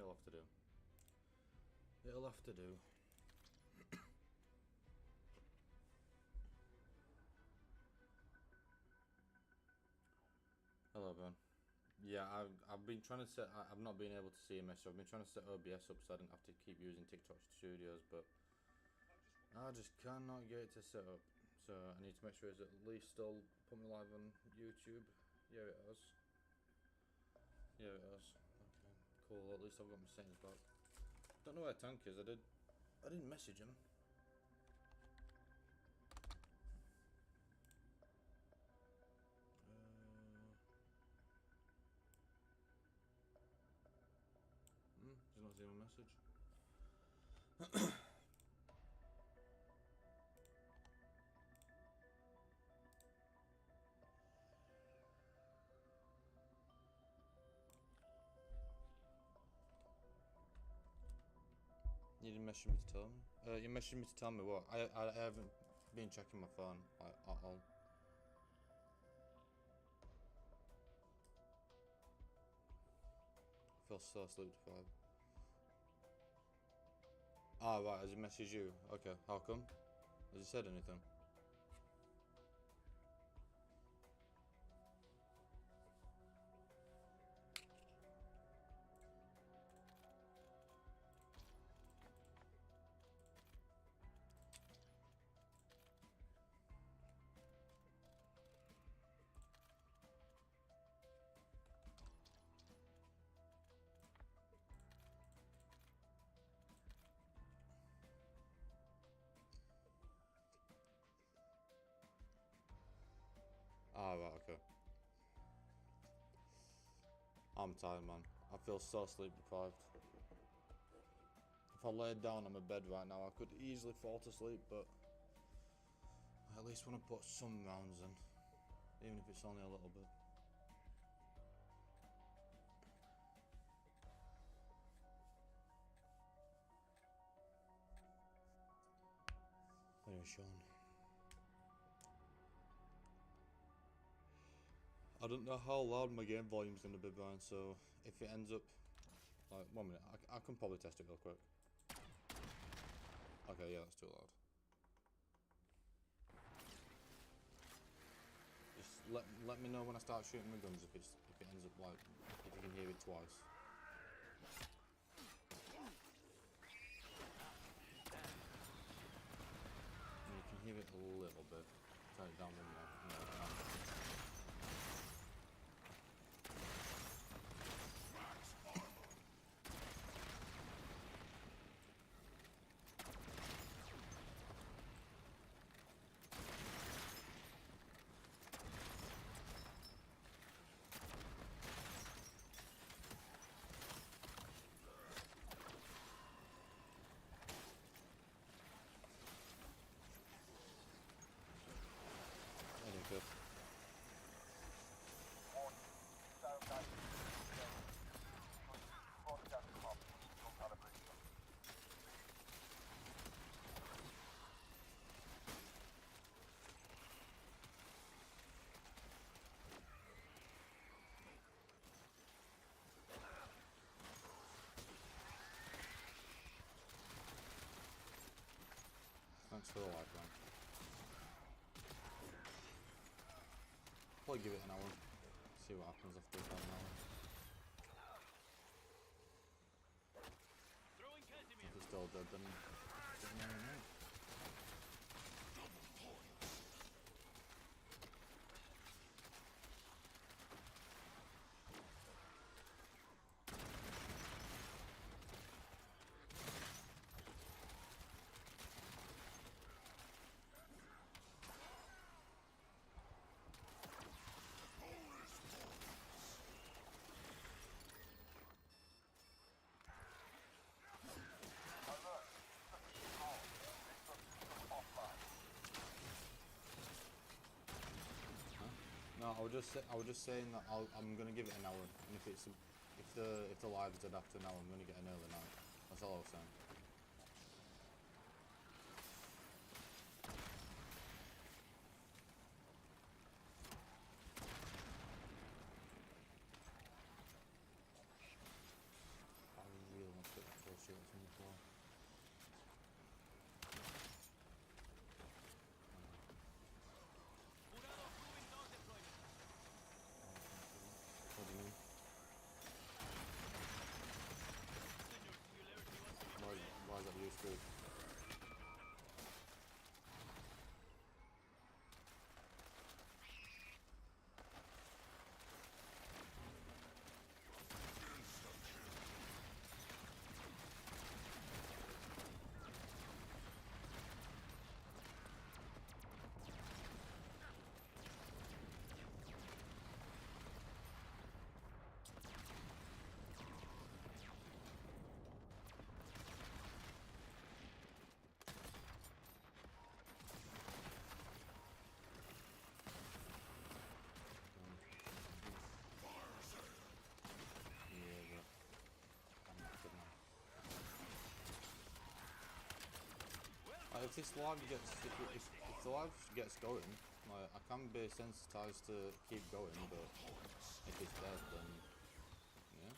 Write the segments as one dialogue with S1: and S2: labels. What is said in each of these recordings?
S1: It'll have to do. It'll have to do. Hello, Ben. Yeah, I've been trying to set. I've not been able to see a message. I've been trying to set OBS up so I didn't have to keep using TikTok Studios, but I just cannot get it to set up. So I need to make sure it's at least still put me live on YouTube. Yeah, it has. Yeah, it has. Okay, cool. At least I've got my settings back. Don't know where Tank is. I didn't message him. He's not seeing my message. You didn't message me to tell me? You messaged me to tell me what? I haven't been checking my phone like, at all. I feel so sleep deprived. Ah, right, has he messaged you? Okay, how come? Has he said anything? Ah, right, okay. I'm tired, man. I feel so sleep deprived. If I laid down on my bed right now, I could easily fall to sleep, but I at least want to put some rounds in, even if it's only a little bit. Anyway, Sean. I don't know how loud my game volume's going to be, Brian, so if it ends up... Like, 1 minute, I can probably test it real quick. Okay, yeah, that's too loud. Just let me know when I start shooting my guns if it ends up like... if you can hear it twice. And you can hear it a little bit. Turn it down one more. No. Good. Thanks for the like, man. Probably give it an hour. See what happens after about an hour. If it's still dead, then get an hour out. No, I was just saying that I'm gonna give it an hour, and if the live's dead after an hour, I'm gonna get an early night. That's all I was saying. I Why is that useful? If this lag gets, if the lag gets going, like, I can be sensitized to keep going, but if it's dead, then yeah.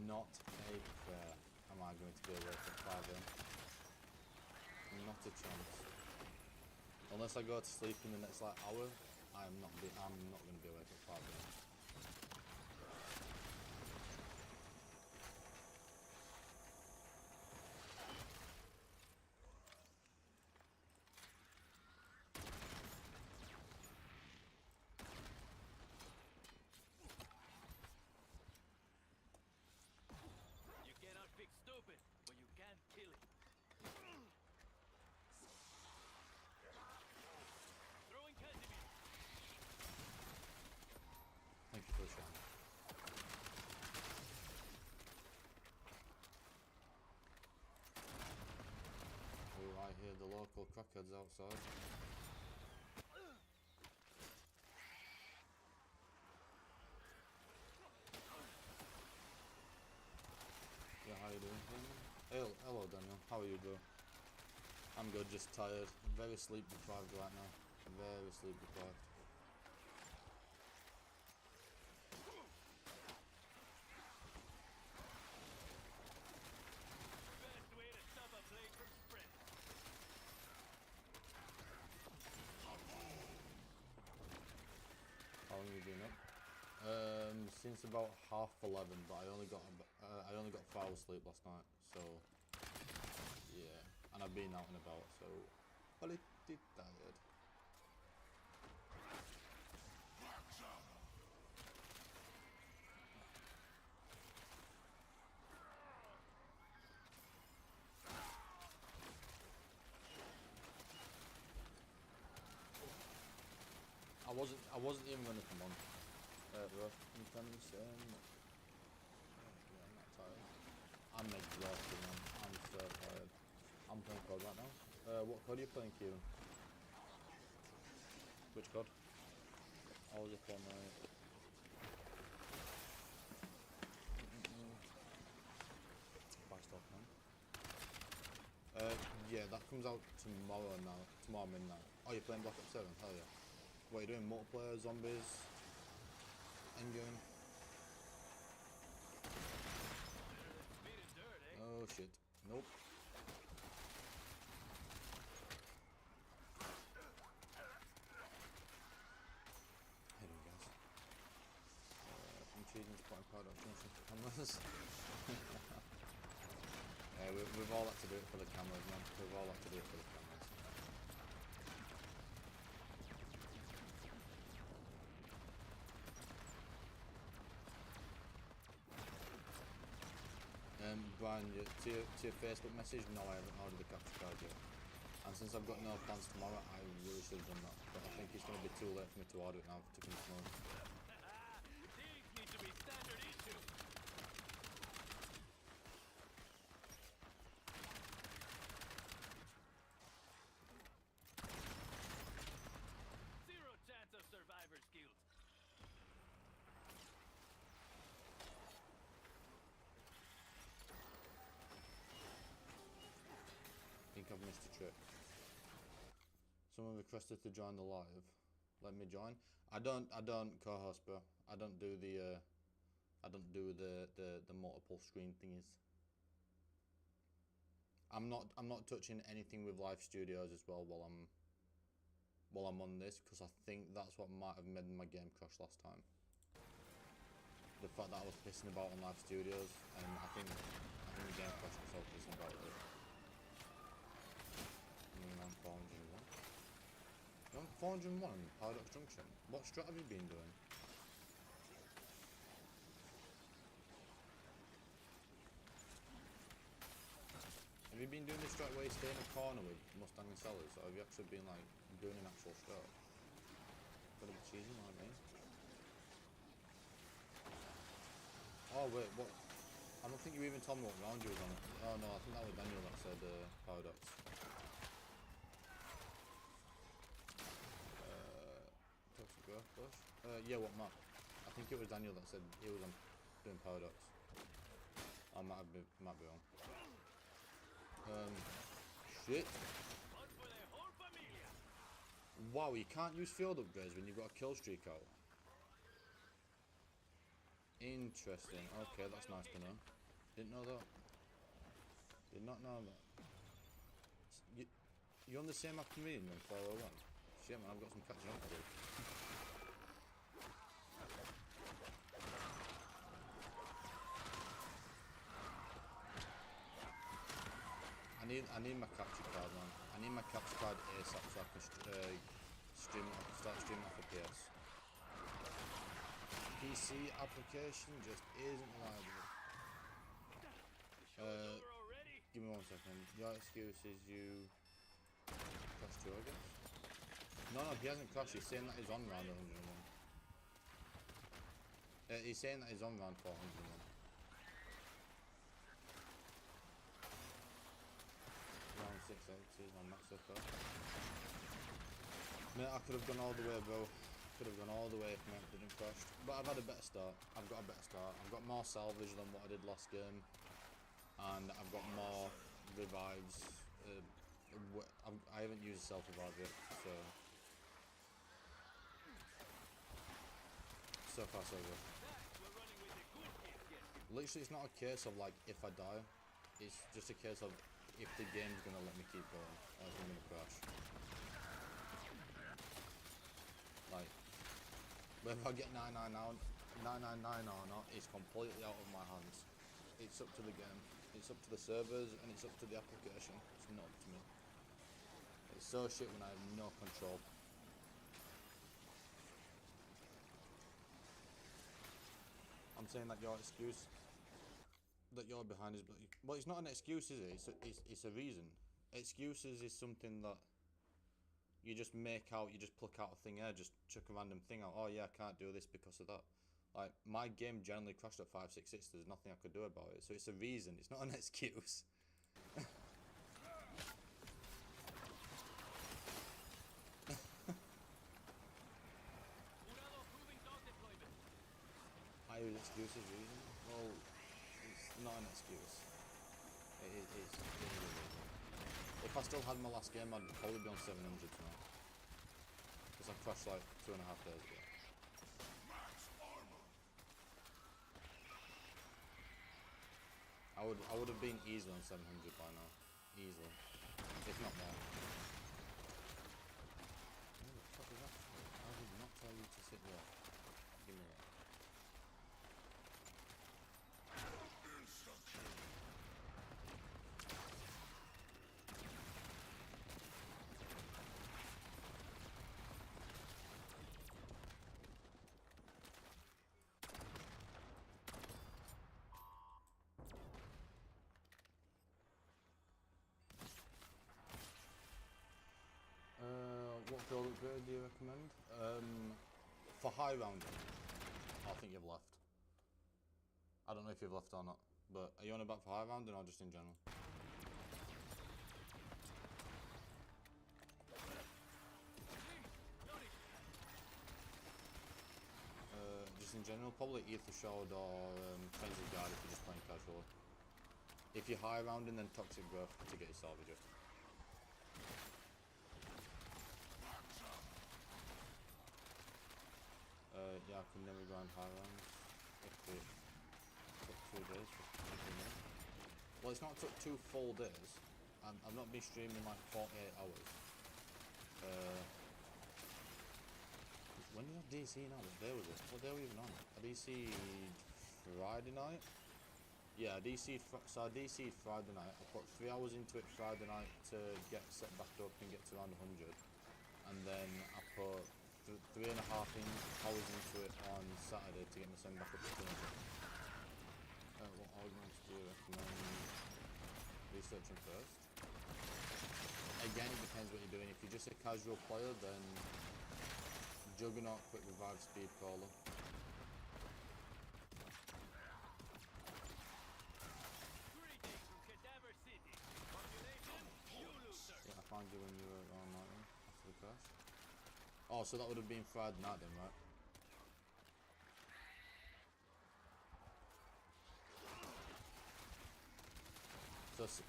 S1: Not a prayer am I going to be awake at 5 AM. Not a chance. Unless I go to sleep in the next like hour, I'm not going to be awake at 5 AM.
S2: Stupid, but you can't kill it. Throwing Casimir.
S1: Thank you for sharing. Oh, I hear the local crackheads outside. Yeah, how you doing? Hello Daniel, how are you, bro? I'm good, just tired. Very sleep deprived right now. Very sleep deprived.
S2: Best way to stop a plague from spreading.
S1: How long have you been up? Since about 11:30, but I only got 4 hours sleep last night, so yeah, and I've been out and about, so pretty tired. I wasn't even gonna come on. Bro, you can understand. Yeah, I'm not tired. I'm exhausted, man. I'm so tired. I'm playing COD right now. What COD are you playing, Kieran? Which COD? I was up on Fast Talk, man. Yeah, that comes out tomorrow now. Tomorrow midnight. Oh, you're playing Black Ops 7? Hell yeah. What are you doing? Multiplayer, zombies, endgame? Oh shit. Nope. Hey there, guys. I'm choosing to put a card on cameras. Yeah, we've all had to do it for the cameras, man. We've all had to do it for the cameras. Brian, to your Facebook message, no, I haven't ordered the capture card yet. And since I've got no plans tomorrow, I really should have done that. But I think it's going to be too late for me to order it now to come tomorrow.
S2: These need to be standard issue. Zero chance of survivor skills.
S1: Someone requested to join the live. Let me join. I don't co-host, bro. I don't do the multiple screen thingies. I'm not touching anything with live studios as well while I'm on this, because I think that's what might have made my game crash last time. The fact that I was pissing about on live studios, and I think the game crashed because I was pissing about it. I'm 401. You're on 401 in Paradox Junction. What strat have you been doing? Have you been doing this strat where you stay in a corner with Mustang and Sellers, or have you actually been like doing an actual strat? Gotta be cheesy, you know what I mean? Oh wait, what? I don't think you even told me what round you was on. Oh no, I think that was Daniel that said Paradox. Toxic Growth Bush? Yeah, what map? I think it was Daniel that said he was on doing Paradox. I might be wrong. Shit. Wow, you can't use field upgrades when you've got a kill streak out. Interesting. Okay, that's nice to know. Didn't know that. Did not know that. You're on the same map as me in 401? Shit, man, I've got some catching up to do. I need my capture card, man. I need my capture card ASAP so I can stream. I can start streaming off a PS. PC application just isn't reliable. Give me 1 second. Your excuse is you crashed too, I guess. No, he hasn't crashed. He's saying that he's on round 101. He's saying that he's on round 401. Round 680 is on max up. Mate, I could have gone all the way, bro. Could have gone all the way if mate didn't crash. But I've had a better start. I've got a better start. I've got more salvage than what I did last game. And I've got more revives. I haven't used a self-revive yet, so far so good. Literally, it's not a case of like if I die. It's just a case of if the game's gonna let me keep going, or if I'm gonna crash. Like, whether I get 999 or not is completely out of my hands. It's up to the game. It's up to the servers, and it's up to the application. It's not up to me. It's so shit when I have no control. I'm saying that your excuse that you're behind is, well, it's not an excuse, is it? It's a reason. Excuses is something that you just make out. You just pluck out a thing, just chuck a random thing out. Oh yeah, I can't do this because of that. Like, my game generally crashed at 566. There's nothing I could do about it. So it's a reason. It's not an excuse. I use excuses reason. Well, it's not an excuse. It is a reason. If I still had my last game, I'd probably be on 700 tonight. Because I crashed like 2.5 days ago. I would have been easily on 700 by now. Easily. If not more. What the fuck is that? I did not tell you to sit there. Give me that. What build upgrade do you recommend? For high rounding, I think you've left. I don't know if you've left or not, but are you on about for high rounding or just in general? Just in general, probably Ether Shroud or Frenzy Guard if you're just playing casually. If you're high rounding, then Toxic Growth to get your salvage up. Yeah, I can never grind high rounds if it took 2 days for me. Well, it's not took 2 full days. I've not been streaming like 48 hours. When did I DC now? What day was it? What day were we even on? I DC'd Friday night? Yeah, I DC'd Friday night. I put 3 hours into it Friday night to get set back up and get to around 100. And then I put 3.5 hours into it on Saturday to get myself back up to 200. What arguments do you recommend researching first? Again, it depends what you're doing. If you're just a casual player, then Juggernaut, quick revive, speed crawler.
S2: Greetings from Cadaver City. Population, you loser.
S1: Yeah, I found you when you were online after the crash. Oh, so that would have been Friday night then, right?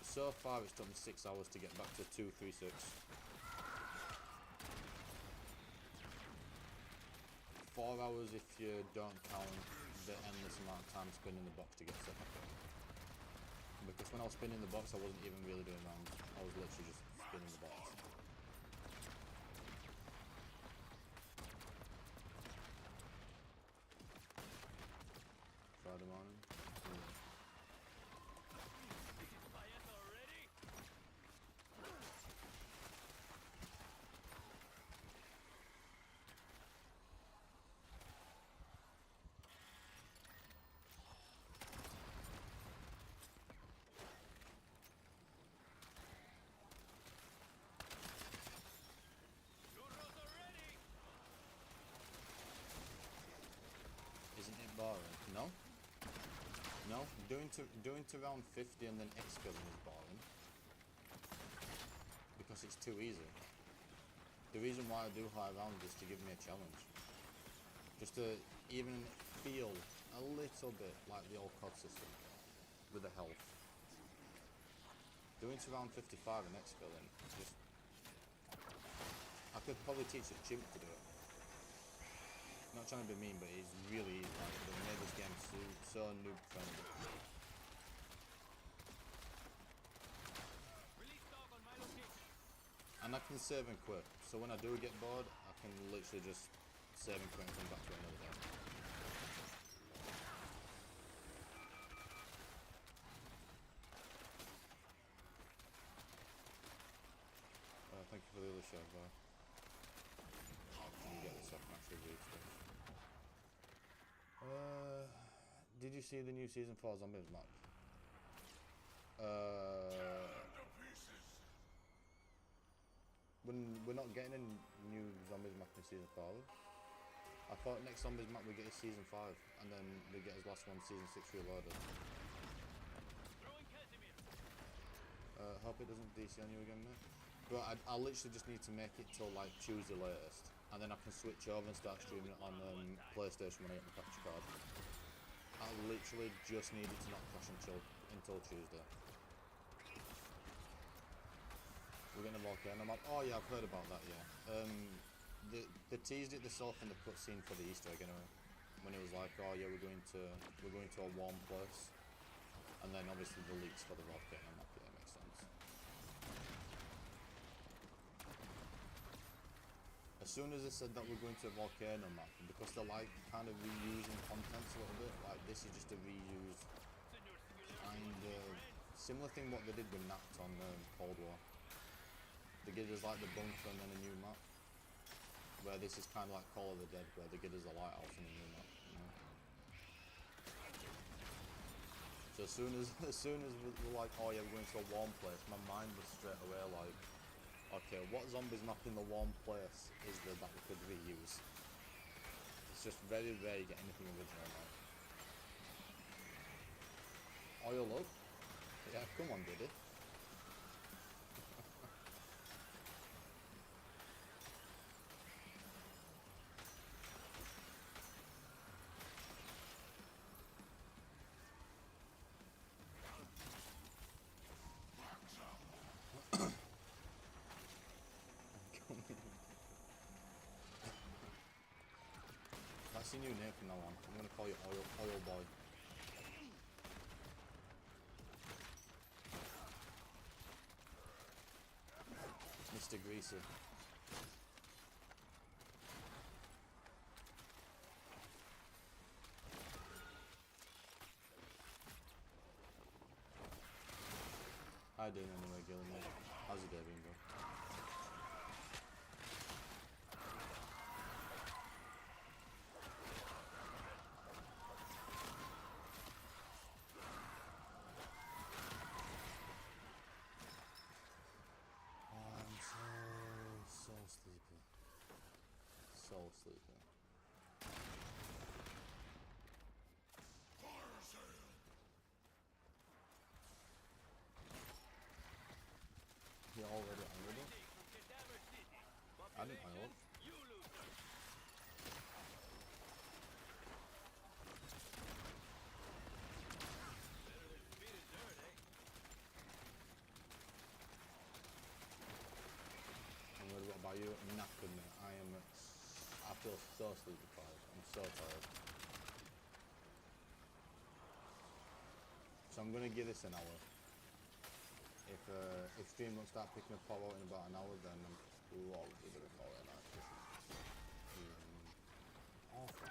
S1: So far it's took me 6 hours to get back to 236. 4 hours if you don't count the endless amount of time spinning the box to get set back up. Because when I was spinning the box, I wasn't even really doing rounds. I was literally just spinning the box. Friday morning. Yeah.
S2: Quiet already? Churros already?
S1: Isn't it boring? No? No? Doing to round 50 and then X-killing is boring. Because it's too easy. The reason why I do high rounds is to give me a challenge. Just to even feel a little bit like the old COD system with the health. Doing to round 55 and X-killing, just... I could probably teach a chimp to do it. Not trying to be mean, but it's really easy. Like, they made this game so noob friendly.
S2: Release dog on my location.
S1: And I can save and quit. So when I do get bored, I can literally just save and quit and come back to another game. Thank you for the other show, bro. You get the second actual read stuff. Did you see the new season 4 zombies map? We're not getting a new zombies map in season 4. I thought next zombies map we get is season 5, and then we get his last one season 6 reloaded.
S2: Throwing Casimir.
S1: Hope it doesn't DC on you again, mate. But I literally just need to make it till like Tuesday latest, and then I can switch over and start streaming it on PlayStation when I get my capture card. I literally just need it to not crash until Tuesday. We're getting a volcano map. Oh yeah, I've heard about that. Yeah. They teased it themselves in the cutscene for the Easter egg anyway, when it was like, oh yeah, we're going to a warm place, and then obviously the leaks for the volcano map. Yeah, makes sense. As soon as they said that we're going to a volcano map, because they're like kind of reusing contents a little bit, like this is just a reuse, and similar thing what they did with Napt on Cold War. They give us like the bunker and then a new map, where this is kind of like Call of the Dead, where they give us a lighthouse and a new map, you know? So as soon as we're like, oh yeah, we're going to a warm place, my mind was straight away like, okay, what zombies map in the warm place is there that we could reuse? It's just very rare you get anything original now. Oil up? Yeah, come on, Diddy. your new name from now on. I'm gonna call you Oil Boy. Mr. Greasy. How you doing anyway, Gillian, mate? How's your day been, bro? I'm so sleepy. So sleepy. You already on it? I didn't pile up. And what about you? Knackered, mate. I feel so sleepy, guys. I'm so tired. So I'm gonna give this an hour. If stream don't start picking up power in about an hour, then I'm probably gonna call it like this. Awful.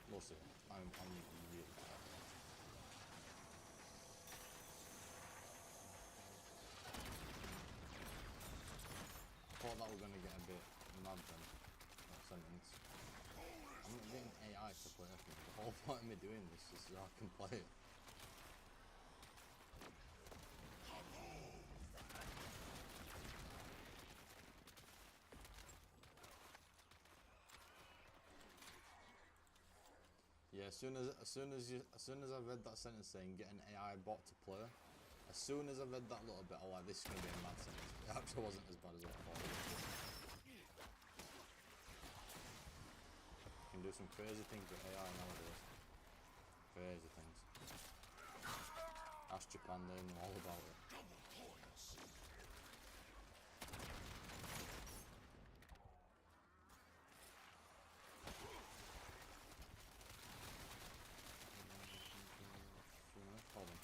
S1: We'll see. I'm really tired. I thought that we're gonna get a bit mad then. That sentence. I'm not getting AI to play with me. The whole point of me doing this is so I can play it. Yeah, as soon as I read that sentence saying get an AI bot to play, as soon as I read that little bit, I was like, this is gonna be a mad sentence. It actually wasn't as bad as I thought. You can do some crazy things with AI nowadays. Crazy things. Ask Japan, they know all about it. Hold on.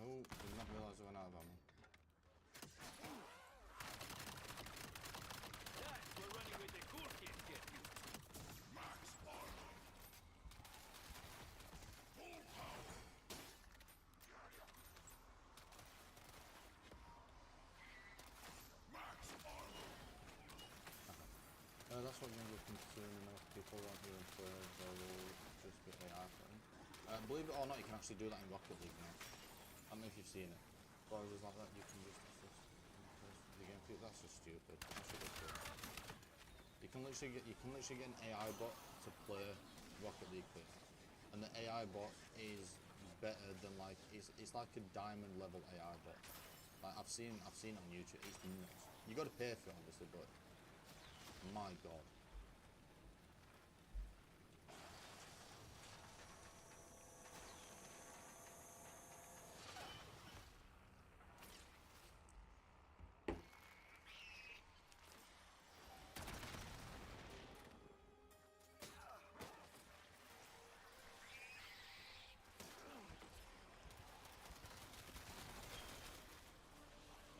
S1: Oh, did not realise I went out of ammo.
S2: That's where running with the cool kids get you.
S3: Max armor. Full power. Max armor.
S1: That's what you're looking to soon enough. People won't even play, they will just be AI for them. Believe it or not, you can actually do that in Rocket League now. I don't know if you've seen it. Browsers like that, you can just the game for you. That's just stupid. That's ridiculous. You can literally get an AI bot to play Rocket League for you. And the AI bot is better than like it's like a diamond level AI bot. Like I've seen it on YouTube. It's nuts. You got to pay for it obviously, but my god.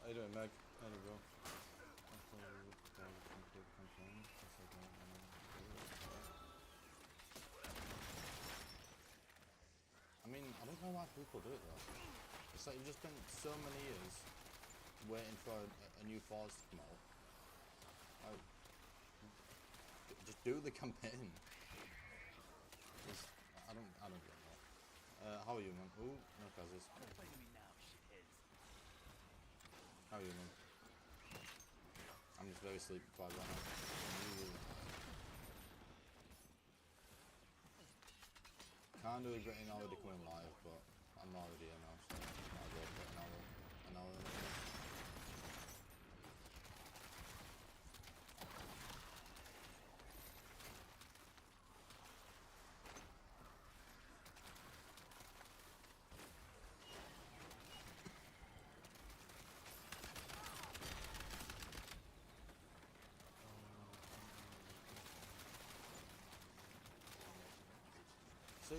S1: How you doing, Meg? How you go? I mean, I don't know why people do it though. It's like you've just spent so many years waiting for a new Force to come out. Like, just do the campaign. I don't get that. How are you, man? Ooh, no Kazis.
S2: Fight me now, shitheads.
S1: How are you, man? I'm just very sleepy right now. Can't do regretting already coming live, but I'm already here now, so might as well get an hour in it. So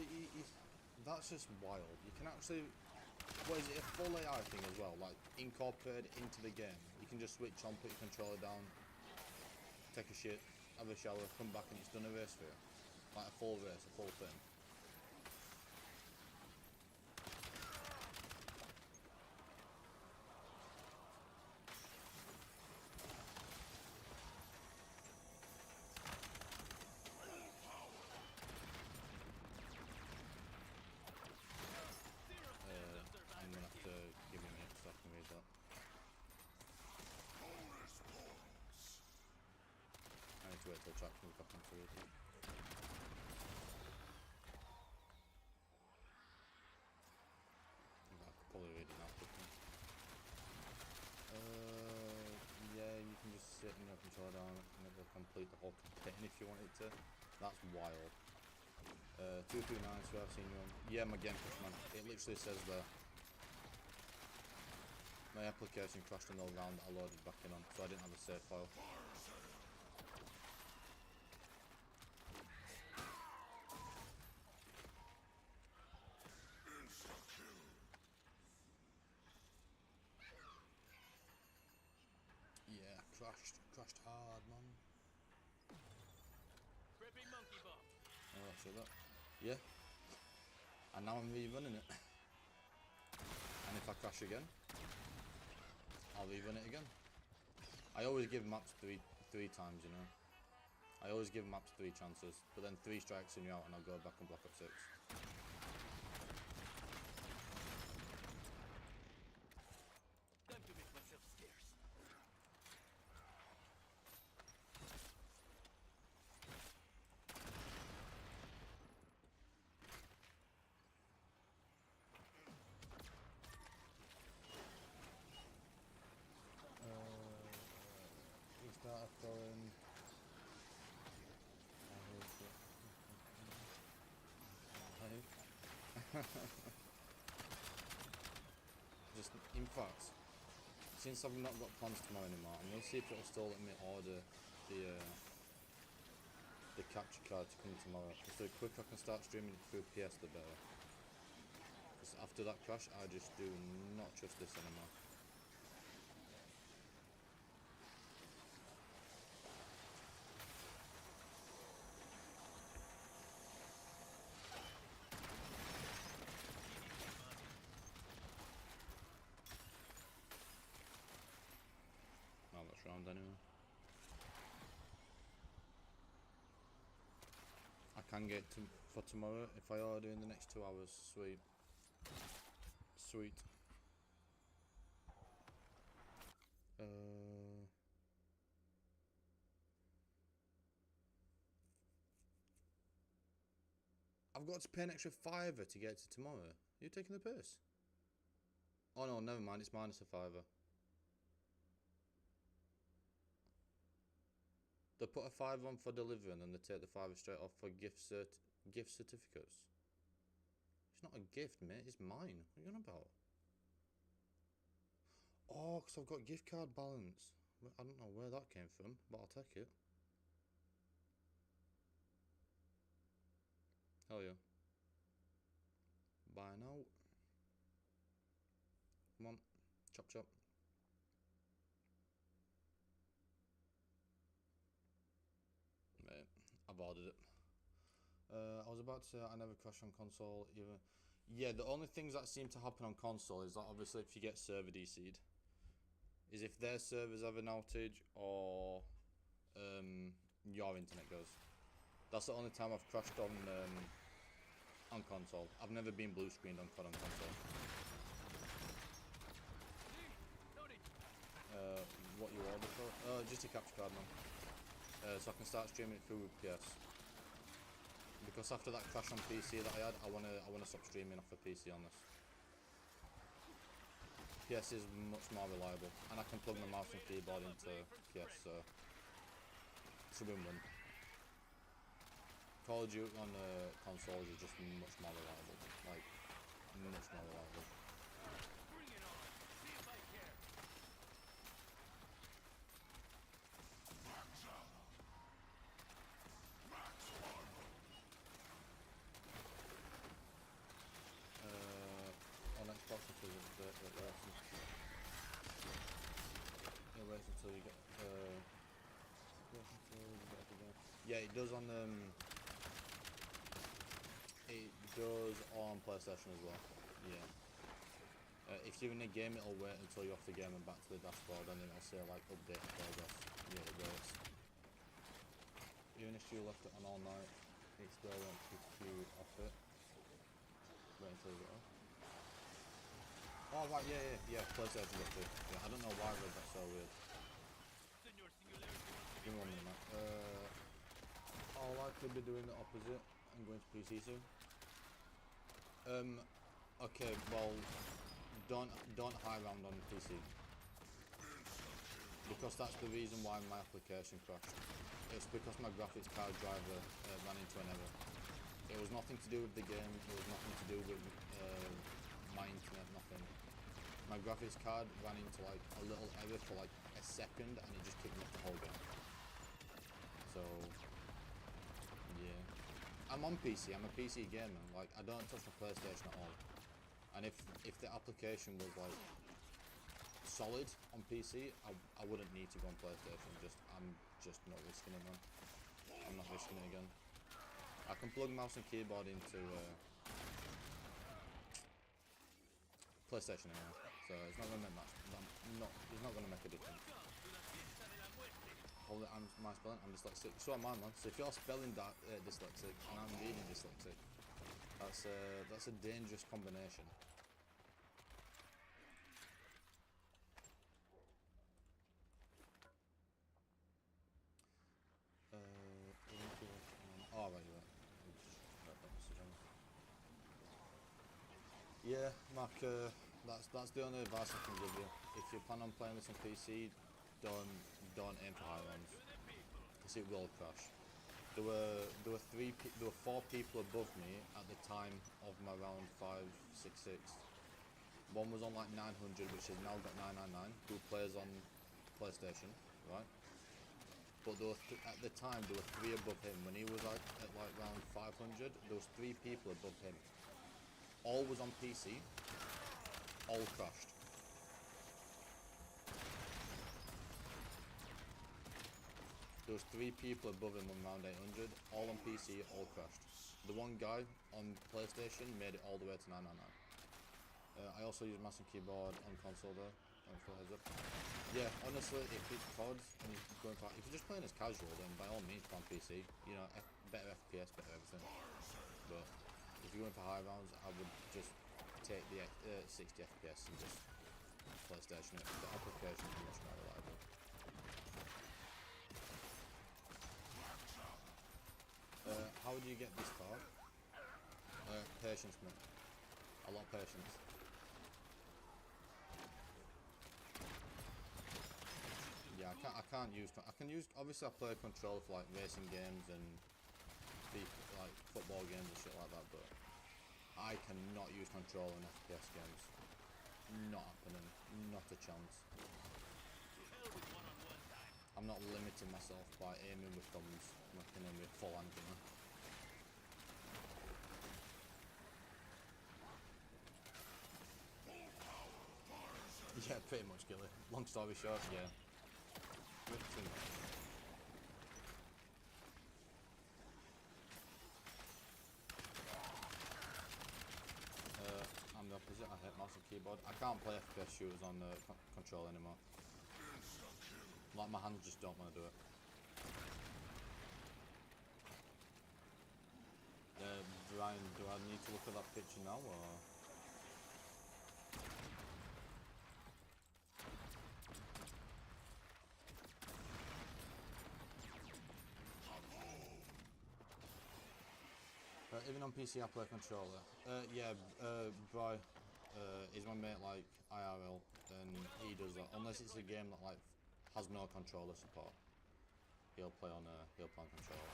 S1: that's just wild. You can actually, what is it, a full AI thing as well, like incorporated into the game. You can just switch on, put your controller down, take a shit, have a shower, come back and it's done a race for you. Like a full race, a full thing. I'm gonna have to give me a minute so I can read that.
S3: Bonus points.
S1: I need to wait till chat comes back onto it. I could probably read it now quickly. Yeah, you can just sit in your controller down and it will complete the whole campaign if you want it to. That's wild. 239, so I've seen you on. Yeah, my game crashed, man. It literally says there. My application crashed in the round that I loaded back in on, so I didn't have a save file.
S3: Insta-kill.
S1: Yeah, crashed hard, man.
S2: Prepping monkey bomb.
S1: Oh, I'll show that. Yeah. And now I'm rerunning it. And if I crash again, I'll rerun it again. I always give maps three times, you know. I always give maps 3 chances, but then 3 strikes and you're out and I'll go back and block up 6.
S2: Time to make myself scarce.
S1: We start throwing. Just in fact, since I've not got plans tomorrow anymore, I'm gonna see if it'll still let me order the capture card to come tomorrow. Because the quicker I can start streaming through PS, the better. Because after that crash, I just do not trust this anymore. Now that's round anyway. I can get to for tomorrow if I order in the next 2 hours. Sweet. Sweet. I've got to pay an extra £5 to get to tomorrow. You're taking the piss? Oh no, never mind. It's minus a £5. They put a £5 on for delivery and then they take the £5 straight off for gift certificates. It's not a gift, mate. It's mine. What are you on about? Oh, because I've got gift card balance. I don't know where that came from, but I'll take it. Hell yeah. Buy now. Come on. Chop chop. Mate, I've ordered it. I was about to say I never crash on console either. Yeah, the only things that seem to happen on console is that obviously if you get server DC'd, is if their servers have an outage or your internet goes. That's the only time I've crashed on console. I've never been blue screened on COD on console. What you ordered for? Just a capture card, man. So I can start streaming it through PS. Because after that crash on PC that I had, I wanna stop streaming off the PC on this. PS is much more reliable, and I can plug my mouse and keyboard into PS, so it's a win-win. Call of Duty on consoles is just much more reliable, like much more reliable.
S2: Bring it on. See if I care.
S3: Max ammo. Max armor.
S1: Yeah, it does on it does on PlayStation as well. Yeah. If you're in a game, it'll wait until you're off the game and back to the dashboard, and then it'll say like update progress. Yeah, it waits. Even if you left it on all night, it still won't kick you off it. Wait until you get off. Oh right, yeah. PlayStation got too. Yeah, I don't know why I read that so weird.
S2: Senor Singularity wants to
S1: Give me 1 minute. I'll likely be doing the opposite. I'm going to PC soon. Okay, well, don't high round on PC. Because that's the reason why my application crashed. It's because my graphics card driver ran into an error. It was nothing to do with the game, it was nothing to do with my internet, nothing. My graphics card ran into like a little error for like a second and it just kicked me off the whole game. So, yeah. I'm on PC, I'm a PC gamer, like I don't touch my PlayStation at all. And if the application was like solid on PC, I wouldn't need to go on PlayStation. I'm just not risking it, man. I'm not risking it again. I can plug mouse and keyboard into PlayStation anyway, so it's not gonna make much. It's not gonna make a difference. Hold it, my spelling. I'm dyslexic. So am I, man. So if you're spelling that dyslexic and I'm reading dyslexic, that's a dangerous combination. Oh, right, you're right. Yeah, Mark, that's the only advice I can give you. If you plan on playing this on PC, don't aim for high rounds, because it will crash. There were 4 people above me at the time of my round 566. One was on like 900, which has now got 999, who plays on PlayStation, right? But at the time there were 3 above him. When he was at like round 500, there was 3 people above him. All was on PC. All crashed. There was 3 people above him on round 800. All on PC. All crashed. The one guy on PlayStation made it all the way to 999. I also use mouse and keyboard on console though. Full heads up. Yeah, honestly, if it's COD and you're going for, if you're just playing as casual, then by all means play on PC. You know, better FPS, better everything. But if you're going for high rounds, I would just take the 60 FPS and just PlayStation it. The application is much more reliable. How do you get this far? Patience, mate. A lot of patience. Yeah, I can't use. I can use. Obviously, I play control for like racing games and like football games and shit like that. But I cannot use control in FPS games. Not happening. Not a chance. I'm not limiting myself by aiming with thumbs. I'm not going to be full hand, you know. Yeah, pretty much, Gilly. Long story short, yeah. I'm the opposite. I hate mouse and keyboard. I can't play FPS shooters on control anymore. Like my hands just don't want to do it. Brian, do I need to look at that picture now or? Even on PC I play controller. Yeah, Bri is my mate like IRL, then he does that. Unless it's a game that like has no controller support, he'll play on controller.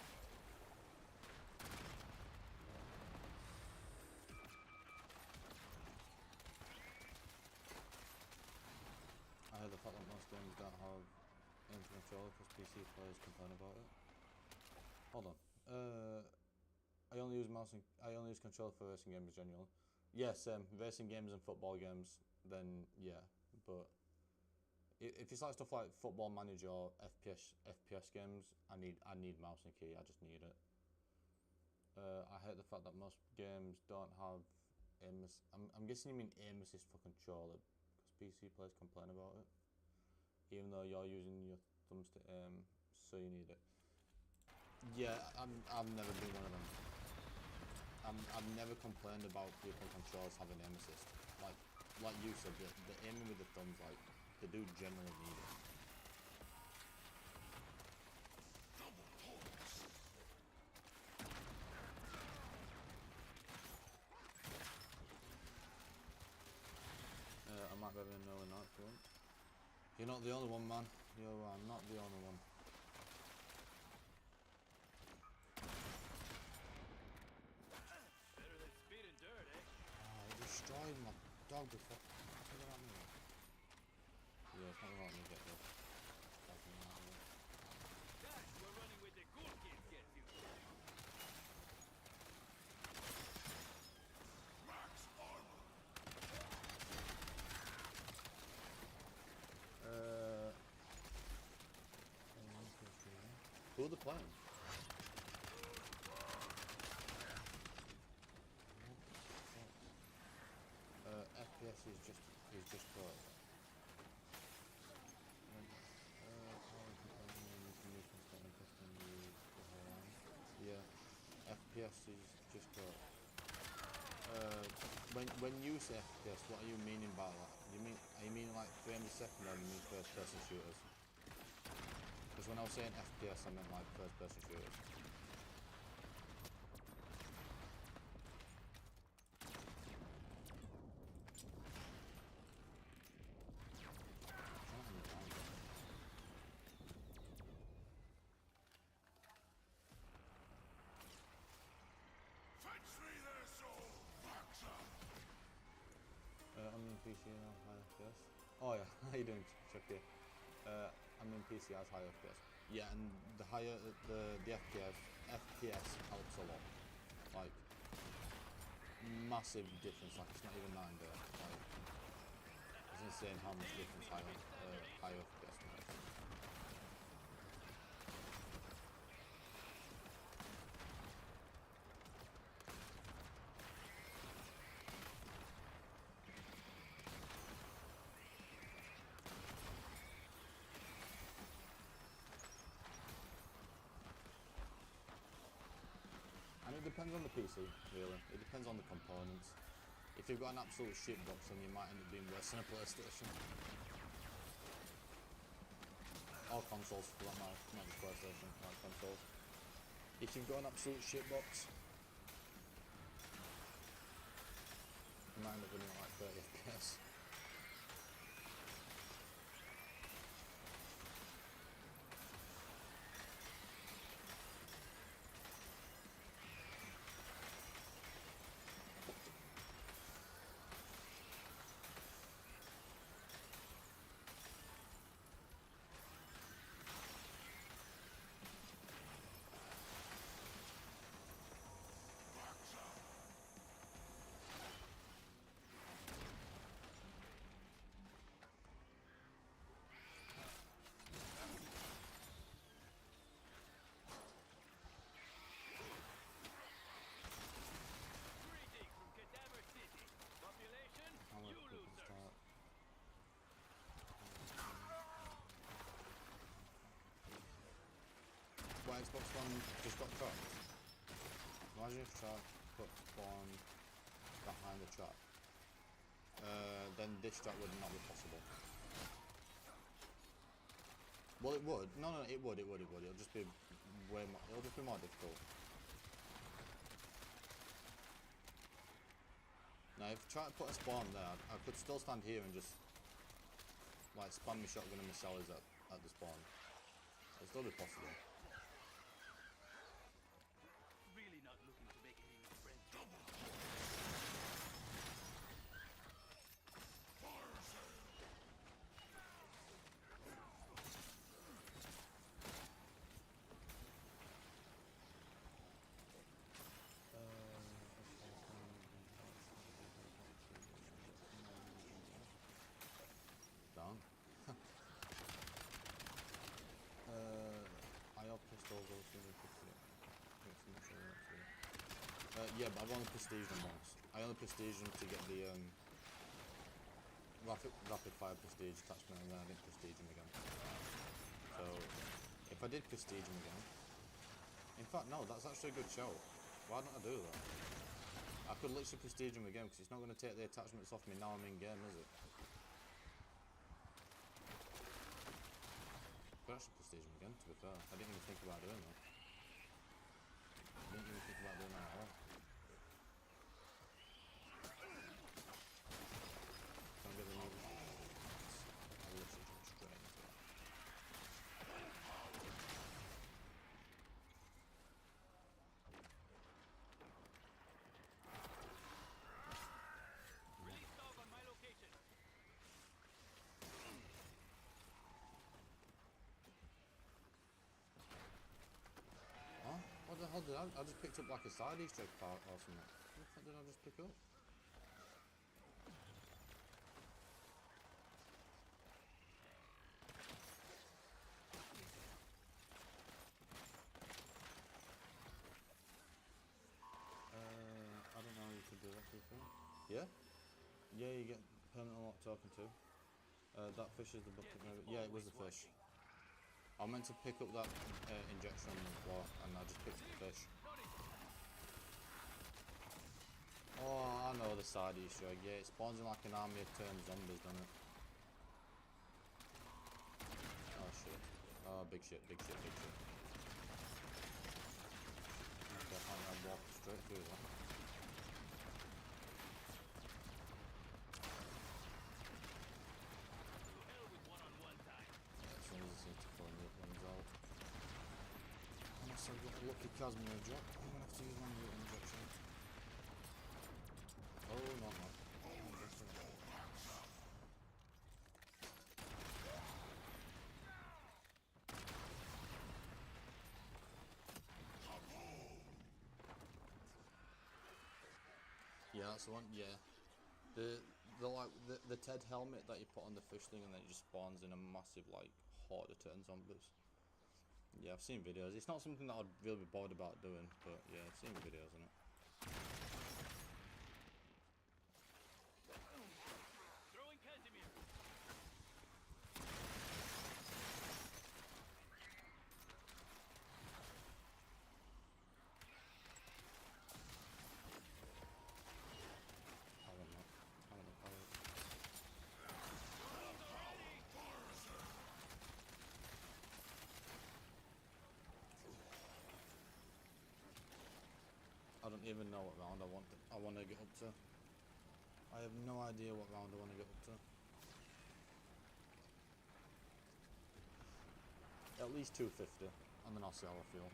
S1: I heard the fact that most games don't have into controller because PC players complain about it. Hold on. I only use controller for racing games generally. Yeah, same. Racing games and football games, then yeah. But If it's like stuff like Football Manager or FPS games, I need mouse and key. I just need it. I hate the fact that most games don't have aim. I'm guessing you mean aim assist for controller, because PC players complain about it, even though you're using your thumbs to aim, so you need it. Yeah, I've never been one of them. I've never complained about people on controllers having aim assist. Like you said, the aiming with the thumbs, like, they do generally need it.
S3: Double points.
S1: I might be able to know or not if you want. You're not the only one, man. I'm not the only one.
S2: Better than speed and dirt, eh?
S1: Oh, I destroyed my dog before. What's going on here? Yeah, it's not gonna let me get this.
S2: Guys, we're running with the cool kids, gets you.
S3: Max armor.
S1: Who are they playing? FPS is just good. Yeah, FPS is just good. When you say FPS, what are you meaning by that? Are you meaning like frames a second, or do you mean first person shooters? Because when I was saying FPS, I meant like first person shooters.
S3: Fetch me their soul. Max up.
S1: I'm in PC now, high FPS. Oh yeah, how you doing, Chuck? I'm in PC as high FPS. Yeah, and the higher the FPS helps a lot. Like, massive difference. Like, it's not even that in there. Like, it's insane how much difference high FPS makes. And it depends on the PC, really. It depends on the components. If you've got an absolute shitbox, then you might end up being worse than a PlayStation. Or consoles, for that matter. Not just PlayStation, like consoles. If you've got an absolute shitbox, you might end up running like 30 FPS.
S3: Max up.
S2: Greetings from Cadaver City. Population,
S1: How much
S2: you
S1: people
S2: losers.
S1: start? What, Xbox One just got tracked? Imagine if track put Spawn behind the track. Then this track would not be possible. Well, it would. No, it would. It'll just be way more. It'll just be more difficult. Now, if I try to put a spawn there, I could still stand here and just like spam my shotgun and my sallies at the spawn. It'll still be possible.
S2: Really not looking to make any new friends.
S3: Fire sale.
S1: Down. Yeah, but I've only prestiged them once. I only prestiged them to get the rapid fire prestige attachment, and then I didn't prestige them again. So, if I did prestige them again, in fact, no, that's actually a good shout. Why don't I do that? I could literally prestige them again because it's not going to take the attachments off me now I'm in game, is it? Could actually prestige them again, to be fair. I didn't even think about doing that. I didn't even think about doing that at all. Can I get the new? I'll literally jump straight into that.
S2: Release dog on my location.
S1: Huh? What the hell did I just picked up like a side Easter egg part or something. What the fuck did I just pick up? I don't know how you could do that, to be fair. Yeah? Yeah, you get permanent unlock token too. That fish is the bucket, maybe. Yeah, it was the fish. I meant to pick up that injection on the floor, and I just picked up the fish. Oh, I know the side Easter egg. Yeah, it spawns in like an army of turned zombies, doesn't it? Oh shit. Oh, big shit, big shit, big shit. Okay, I walked straight through that.
S2: To hell with one-on-one time.
S1: Yeah, as soon as it seems to fill me up runs out. Unless I get a lucky Casimir drop, I'm gonna have to use my new injection. Oh, not that. Yeah, that's the one. Yeah, the like the Ted helmet that you put on the fish thing, and then it just spawns in a massive like horde of turn zombies. Yeah, I've seen videos. It's not something that I'd really be bothered about doing, but yeah, I've seen videos on it.
S2: Throwing Casimir.
S1: I don't know. I don't know. I don't even know what round I want to get up to. I have no idea what round I want to get up to. At least 250, and then I'll see how I feel.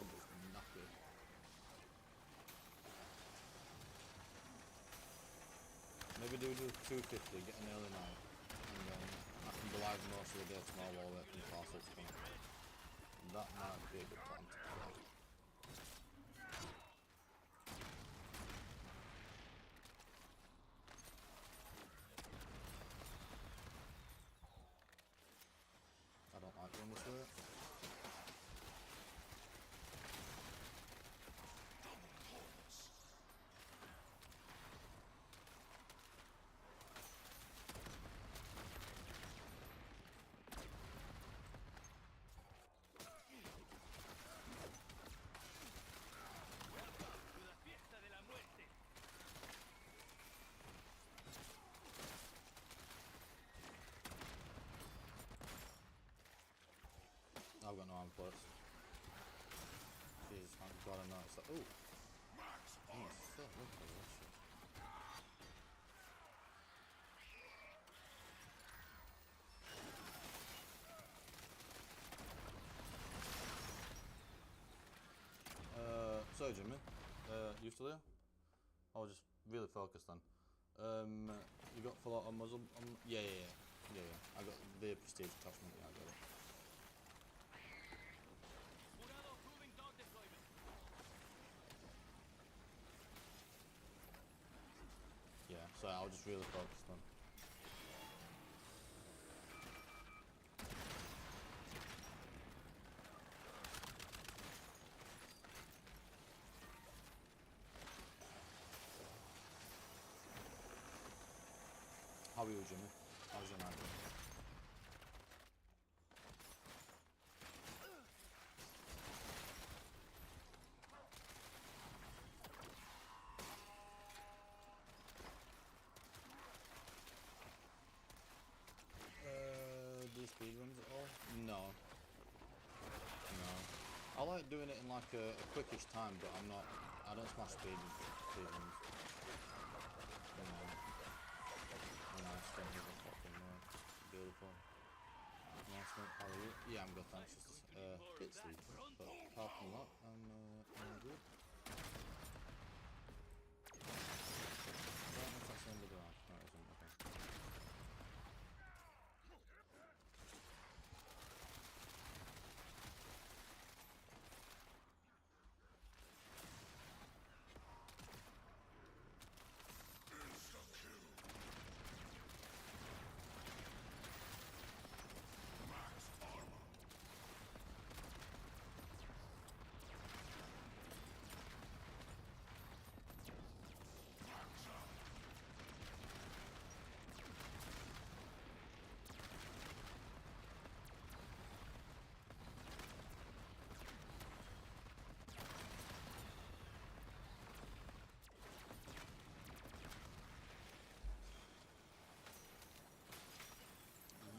S1: I'm just knackered. Maybe do 250, get an early night, and then I can be live most of the day tomorrow while waiting for parcels to come. That might be a good plan to play. I don't like going this way.
S2: To la fiesta de la muerte.
S1: I've got no arm plates. Jeez, thank God I noticed that. Ooh,
S3: Max
S1: oh,
S3: armor.
S1: fuck, look at that shit. Sorry, Jimmy. You still there? I was just really focused then. You got full auto muzzle? Yeah. I got the prestige attachment. Yeah, I got it.
S2: Jurado approving dog deployment.
S1: Yeah, so I was just really focused on. How are you, Jimmy? How's your night? Do you speed runs at all? No. No. I like doing it in like a quickish time, but I'm not. I don't smash speed runs. Nice, don't even fucking know. Beautiful. Nice mate, how are you? Yeah, I'm good, thanks. Just bit sleepy, but apart from that, I'm good. I don't know if that's the end of the round. No, it isn't. Okay.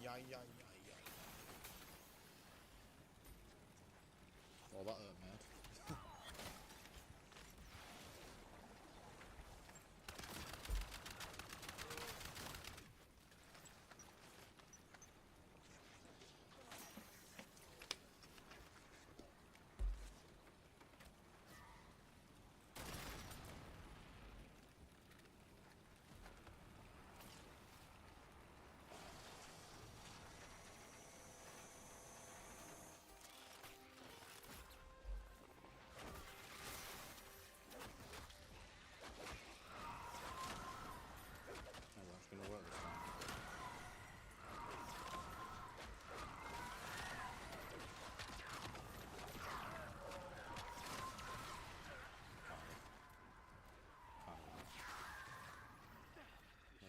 S1: Yeah. Well, that hurt, mate. Oh, that's gonna work this time.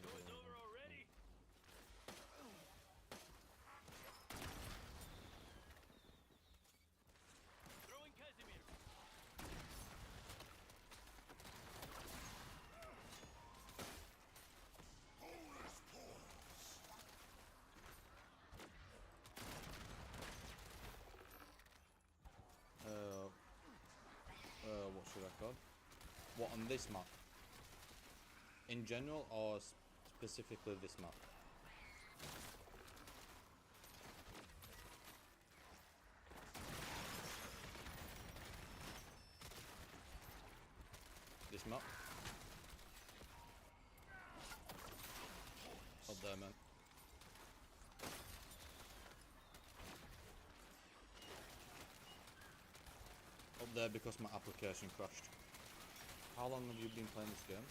S2: Show's over already. Throwing Casimir.
S3: Bonus points.
S1: What should I call? What, on this map? In general, or specifically this map? This map? Up there, man. Up there because my application crashed. How long have you been playing this game?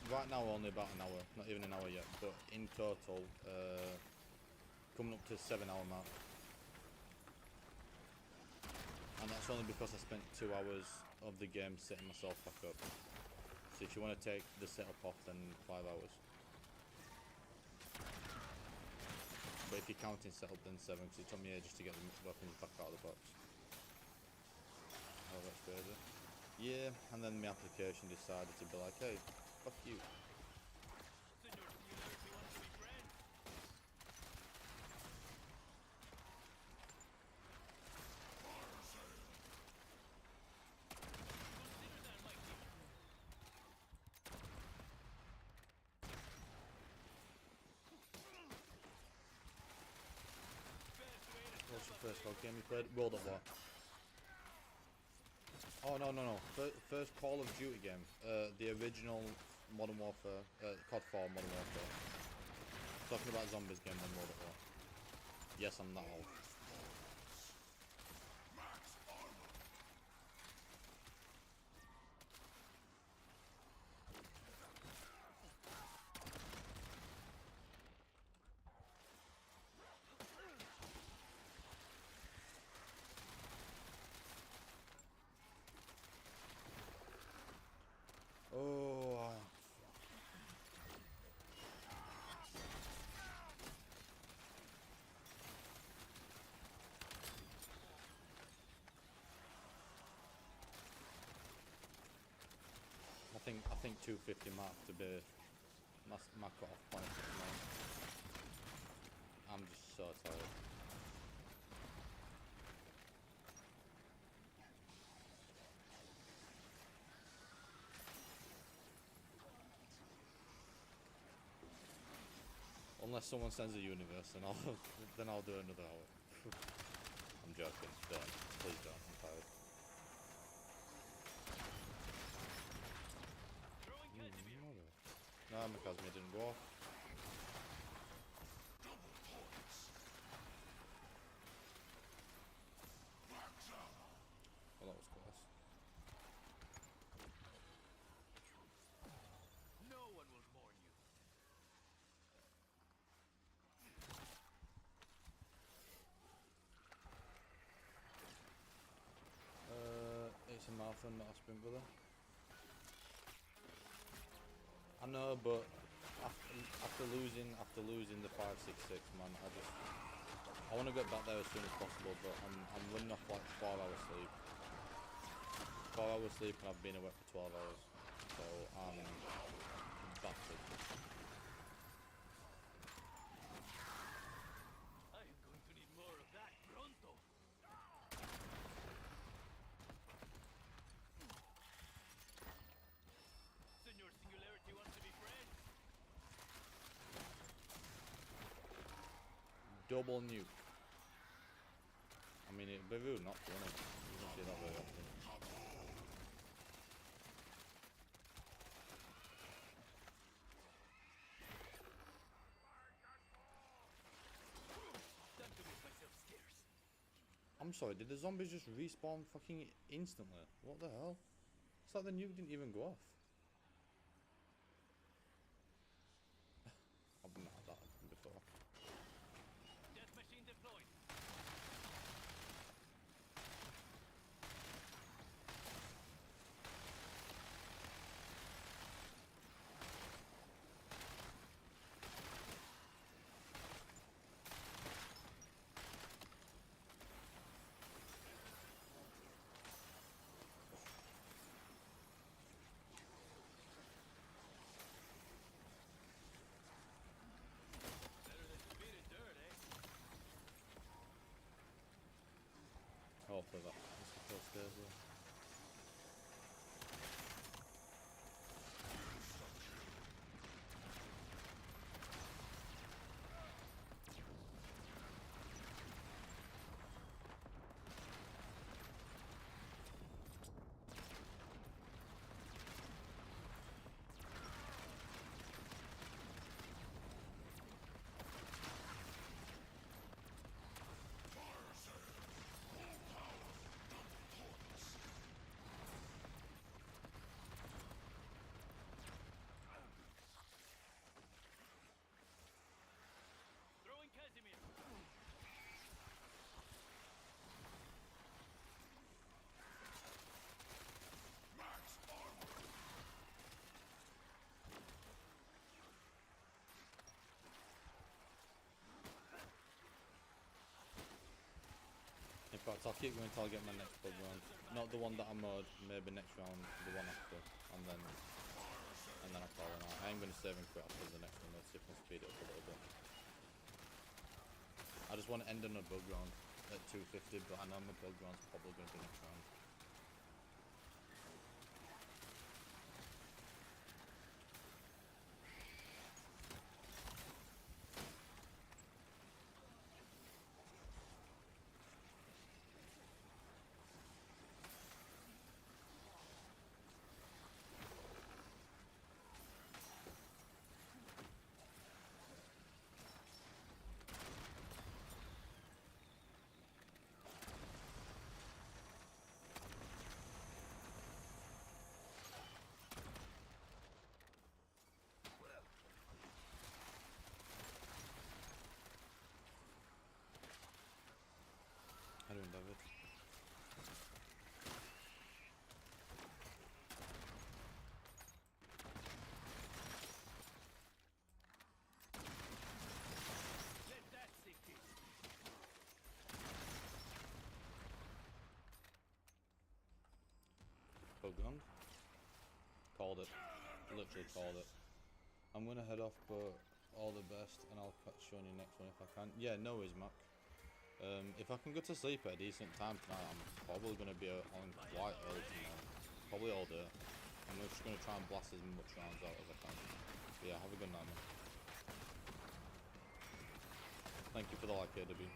S1: Right now only about an hour, not even an hour yet, but in total, coming up to 7 hour mark. And that's only because I spent 2 hours of the game setting myself back up. So if you want to take the setup off, then 5 hours. But if you're counting setup, then 7, because it took me ages to get the weapons back out of the box. Oh, that's crazy. Yeah, and then my application decided to be like, hey, fuck you.
S2: Senor, you let me want to be friends. Consider that my gift. Best way to
S1: What's
S2: stop
S1: your
S2: a
S1: first
S2: big
S1: COD game you played? World at War. Oh, no. First Call of Duty game. The original Modern Warfare, COD 4 Modern Warfare. Talking about zombies game on World at War. Yes, I'm that old.
S3: Max armor.
S1: Oh, I think 250 might have to be my cut-off point at the moment. I'm just so tired. Unless someone sends a universe, then I'll do another hour. I'm joking. Don't. Please don't. I'm tired.
S2: Throwing Casimir.
S1: No, my Casimir didn't go off.
S3: Double points. Max ammo.
S1: Well, that was close.
S2: No one will mourn you.
S1: It's a marathon, not a sprint, brother. I know, but after losing the 566, man, I want to get back there as soon as possible. But I'm running off like 4 hours sleep. 4 hours sleep, and I've been awake for 12 hours, so I'm battered.
S2: I am going to need more of that pronto. Senor Singularity wants to be friends.
S1: Double nuke. I mean, it'd be rude not to, wouldn't it? You don't see that very often.
S2: Time to make myself scarce.
S1: I'm sorry, did the zombies just respawn fucking instantly? What the hell? It's like the nuke didn't even go off. I've not had that happen before.
S2: Death machine deployed. Better than speed and dirt, eh?
S1: Hopefully that's the first day as well.
S3: Fire sale. Full power. Double points.
S2: Throwing Casimir.
S3: Max armor.
S1: In fact, I'll keep going until I get my next bug round. Not the one that I mowed, maybe next round, the one after, and then I'm calling out. I ain't going to save and quit after the next one, let's see if I can speed it up a little bit. I just want to end on a bug round at 250, but I know my bug round's probably going to be next round. How doing, David?
S2: Let that sink in.
S1: Bug round? Called it. literally called it. I'm gonna head off, but all the best, and I'll catch you on your next one if I can. Yeah, no worries, Mac. If I can go to sleep at a decent time tonight, I'm probably gonna be on quite early tomorrow. Probably all day. I'm just gonna try and blast as much rounds out as I can. But yeah, have a good night, man. Thank you for the like, AW.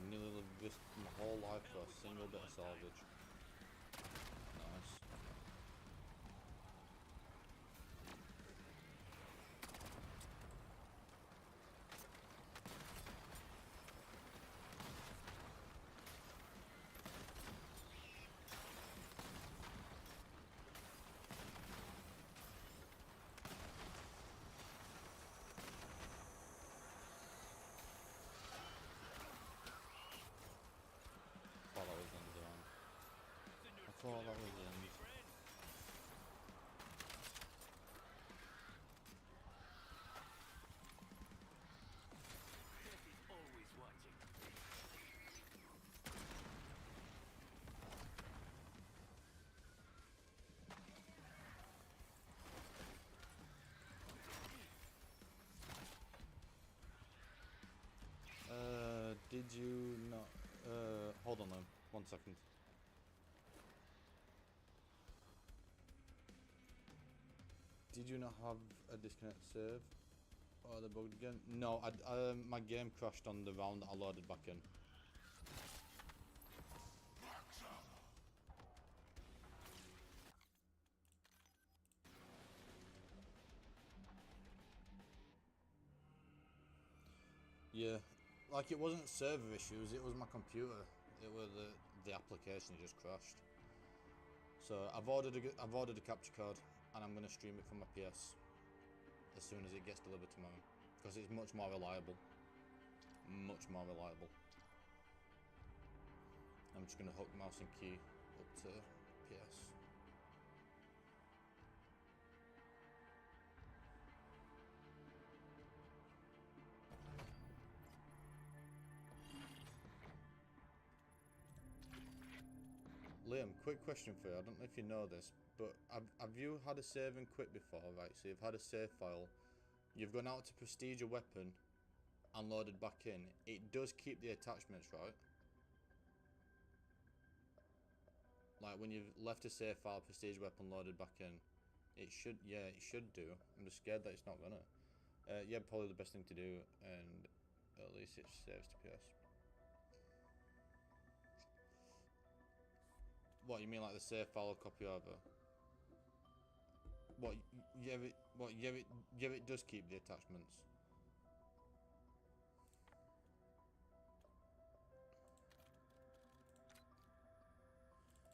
S1: Nearly risked my whole life for a single bit of salvage. Nice. Thought that was the end of the round. I thought that was the end.
S2: He's always watching.
S1: Did you not? Hold on, then. 1 second. Did you not have a disconnect save? Oh, they bugged again? No, my game crashed on the round that I loaded back in. Yeah, like it wasn't server issues, it was my computer. It was the application just crashed. So I've ordered a capture card, and I'm gonna stream it from my PS as soon as it gets delivered tomorrow, because it's much more reliable. Much more reliable. I'm just gonna hook mouse and key up to PS. Liam, quick question for you. I don't know if you know this, but have you had a save and quit before, right? So you've had a save file, you've gone out to prestige a weapon, and loaded back in. It does keep the attachments, right? Like when you've left a save file, prestige weapon loaded back in, it should, yeah, it should do. I'm just scared that it's not gonna. Yeah, probably the best thing to do, and at least it saves to PS. What, you mean like the save file copy over? What, yeah, it does keep the attachments.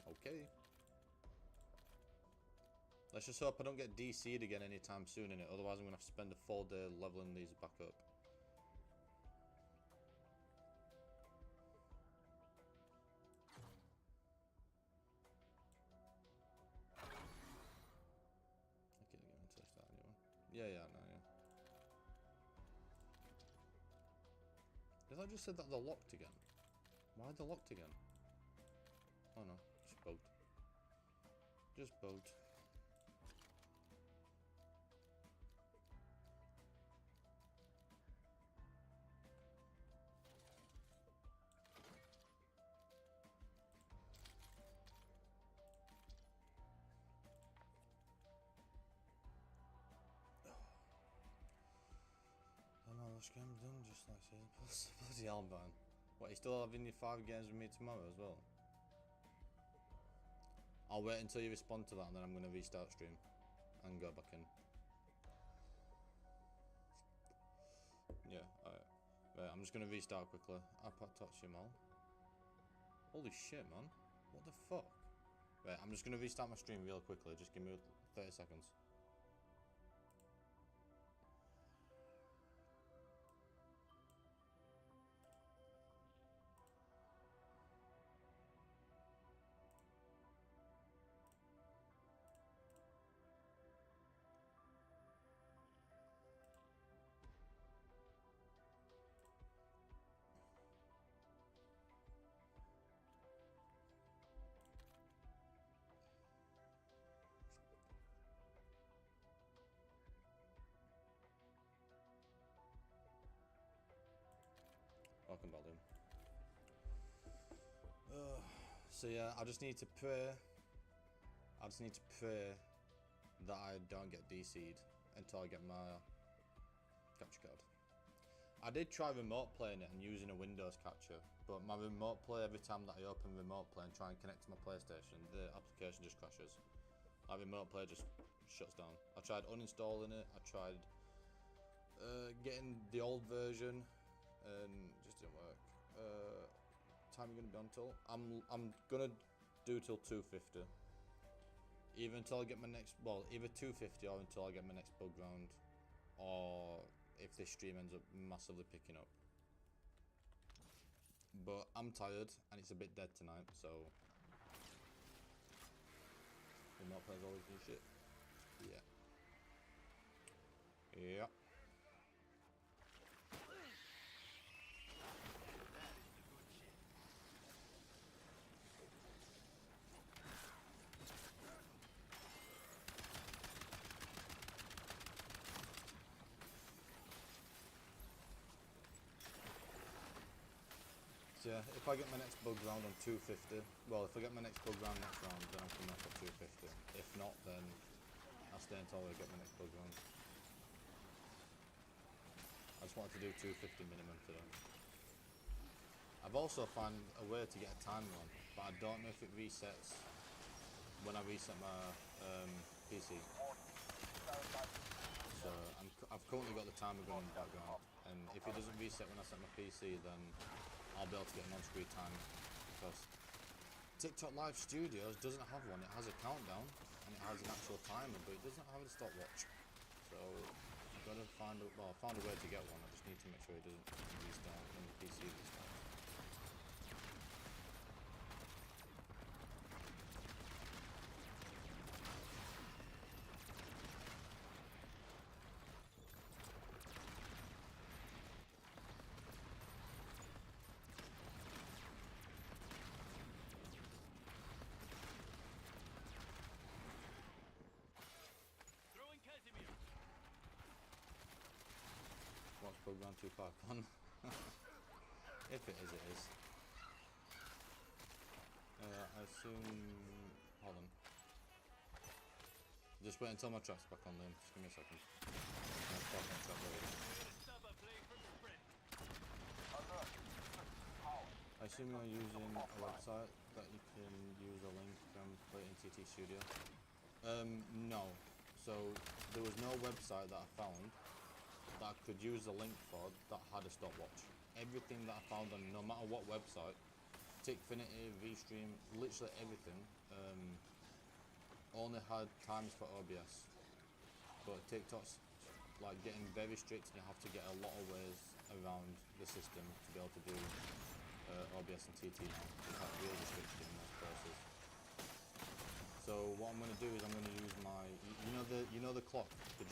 S1: Okay. Let's just hope I don't get DC'd again anytime soon in it, otherwise I'm gonna have to spend a full day leveling these back up. Okay, give me a test that new one. Yeah, no, yeah. Did I just say that they're locked again? Why are they locked again? Oh no, just bugged. Just bugged. Oh no, this game's done just like season. Bloody hell, man. What, you still having your 5 games with me tomorrow as well? I'll wait until you respond to that and then I'm going to restart stream and go back in. Yeah, alright. Right, I'm just going to restart quickly. I'll touch him all. Holy shit, man. What the fuck? Right, I'm just gonna restart my stream real quickly. Just give me 30 seconds. Welcome back, Liam. So yeah, I just need to pray. I just need to pray that I don't get DC'd until I get my capture card. I did try remote playing it and using a Windows capture, but my remote play, every time that I open remote play and try and connect to my PlayStation, the application just crashes. My remote play just shuts down. I tried uninstalling it, I tried getting the old version, and it just didn't work. Time are you gonna be on till? I'm gonna do till 2:50. Either until I get my next, well, either 2:50 or until I get my next bug round, or if this stream ends up massively picking up. But I'm tired and it's a bit dead tonight, so remote players always do shit. Yeah. Yeah. Yeah, if I get my next bug round on 2:50, well, if I get my next bug round next round, then I'm coming up at 2:50. If not, then I'll stay until I get my next bug round. I just wanted to do 2:50 minimum today. I've also found a way to get a timer on, but I don't know if it resets when I reset my PC. So I've currently got the timer going in the background, and if it doesn't reset when I set my PC, then I'll be able to get an on-screen timer, because TikTok Live Studios doesn't have one. It has a countdown and it has an actual timer, but it doesn't have a stopwatch. So I've got to find a, well, I found a way to get one. I just need to make sure it doesn't restart when the PC restarts.
S2: Throwing Casimir.
S1: What's program 251? If it is, it is. I assume. Hold on. Just wait until my track's back on, then. Just give me a second. I'll start my track later.
S2: Stop a play from the sprint.
S1: I assume you're using a website that you can use a link from play in TT Studio. No. So there was no website that I found that I could use a link for that had a stopwatch. Everything that I found on no matter what website, Tickfinity, Vstream, literally everything, only had times for OBS. But TikTok's like getting very strict, and you have to get a lot of ways around the system to be able to do OBS and TT now. It's like real restricted in most places. So what I'm going to do is I'm going to use my, you know the clock, the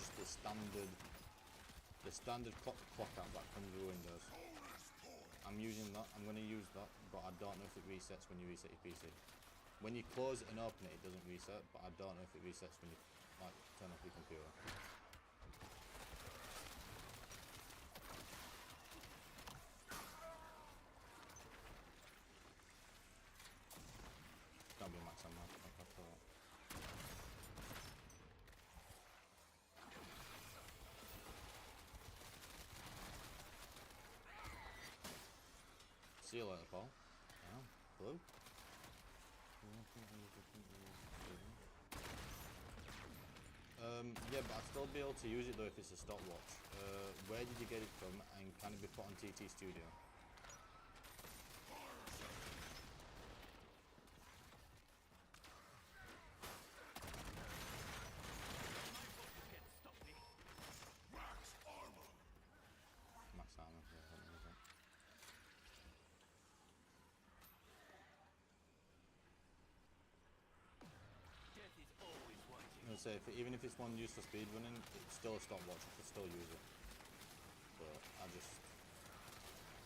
S1: standard clock out that comes with Windows. I'm using that. I'm going to use that, but I don't know if it resets when you reset your PC. When you close it and open it, it doesn't reset, but I don't know if it resets when you like turn off your computer. Can't be a max on that. I thought. See you later, Paul. Oh, blue. Yeah, but I'd still be able to use it though if it's a stopwatch. Where did you get it from, and can it be put on TT Studio? say, even if it's one used for speedrunning, it's still a stopwatch. I could still use it. But I just,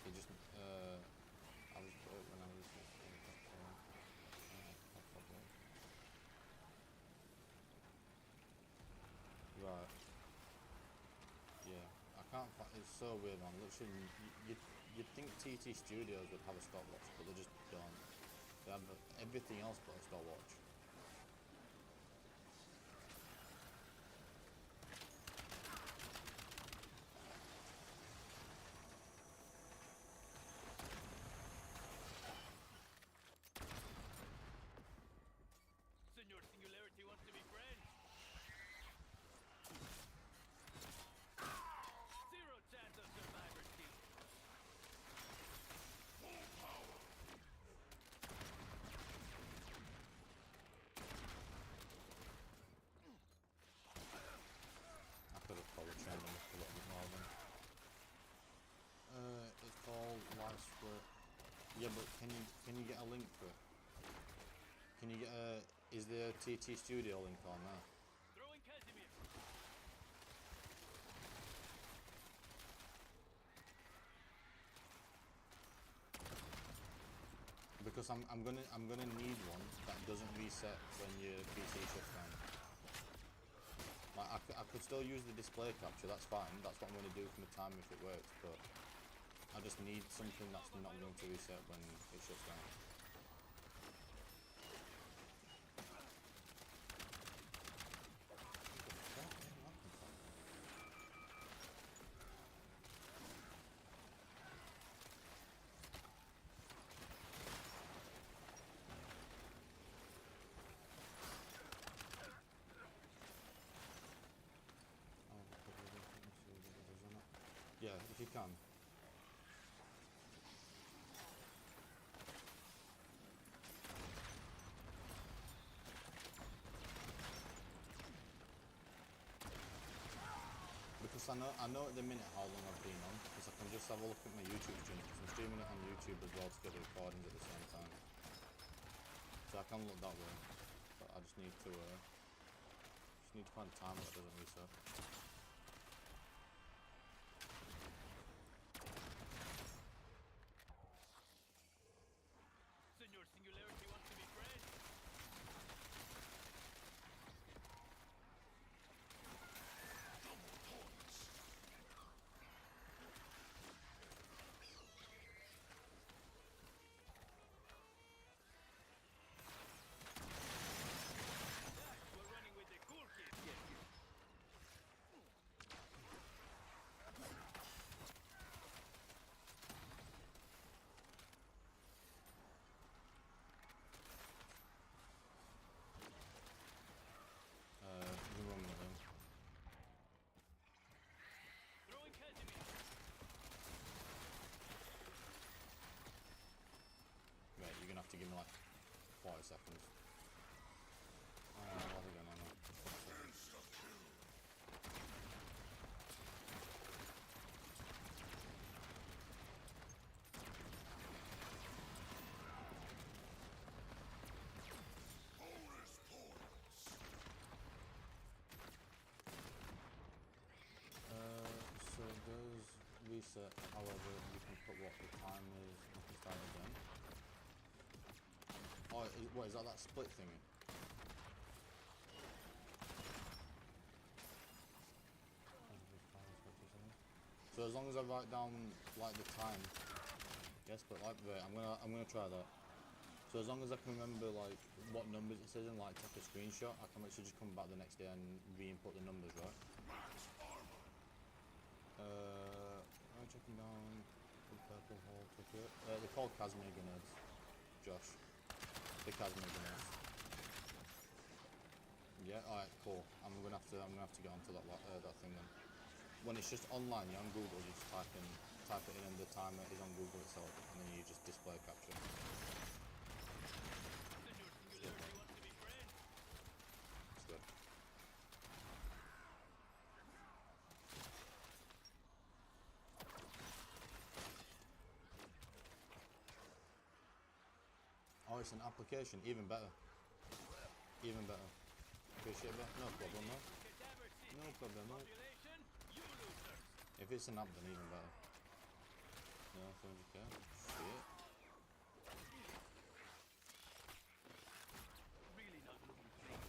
S1: I was put it when I was. Right. Yeah. I can't. It's so weird, man. Literally, you'd think TT Studios would have a stopwatch, but they just don't. They have everything else but a stopwatch.
S2: Senor Singularity wants to be friends. Zero chance of survivor's guilt.
S3: Full power.
S1: I could have probably trained them up a little bit more than. It's called Live Split. Yeah, but can you get a link for it? Can you get a? Is there a TT Studio link on there?
S2: Throwing Casimir.
S1: Because I'm gonna need one that doesn't reset when your PC shuts down. Like I could still use the display capture. That's fine. That's what I'm gonna do for my time if it works. But I just need something that's not going to reset when it shuts down. Yeah, if you can. Because I know at the minute how long I've been on, because I can just have a look at my YouTube stream, because I'm streaming it on YouTube as well to get the recordings at the same time. So I can look that way, but I just need to find time that doesn't reset.
S2: Senor Singularity wants to be friends.
S3: Double points.
S2: We're running with the cool kids. Yes, you.
S1: You can run with them.
S2: Throwing Casimir.
S1: Right, you're gonna have to give me like 40 seconds. What are we going on now?
S3: Insta kill. Bonus points.
S1: So those reset, however, you can put what the time is, you can start again. Oh, what is that split thingy? So as long as I write down like the time, yes, but like wait, I'm gonna try that. So as long as I can remember like what numbers it says and like take a screenshot, I can actually just come back the next day and re-input the numbers, right?
S3: Max armor.
S1: I'm checking down the purple hole ticket. They're called Casimir grenades, Josh. The Casimir grenades. Yeah, alright, cool. I'm gonna have to get onto that thing then. When it's just online, you're on Google, you just type it in and the timer is on Google itself, and then you just display capture.
S2: Senor Singularity wants to be friends.
S1: It's good. Oh, it's an application, even better. Even better. appreciate that. No problem, no. No problem, no.
S2: Population, you losers.
S1: If it's an app, then even better. No, 400k. Shit.
S2: Really not looking for it.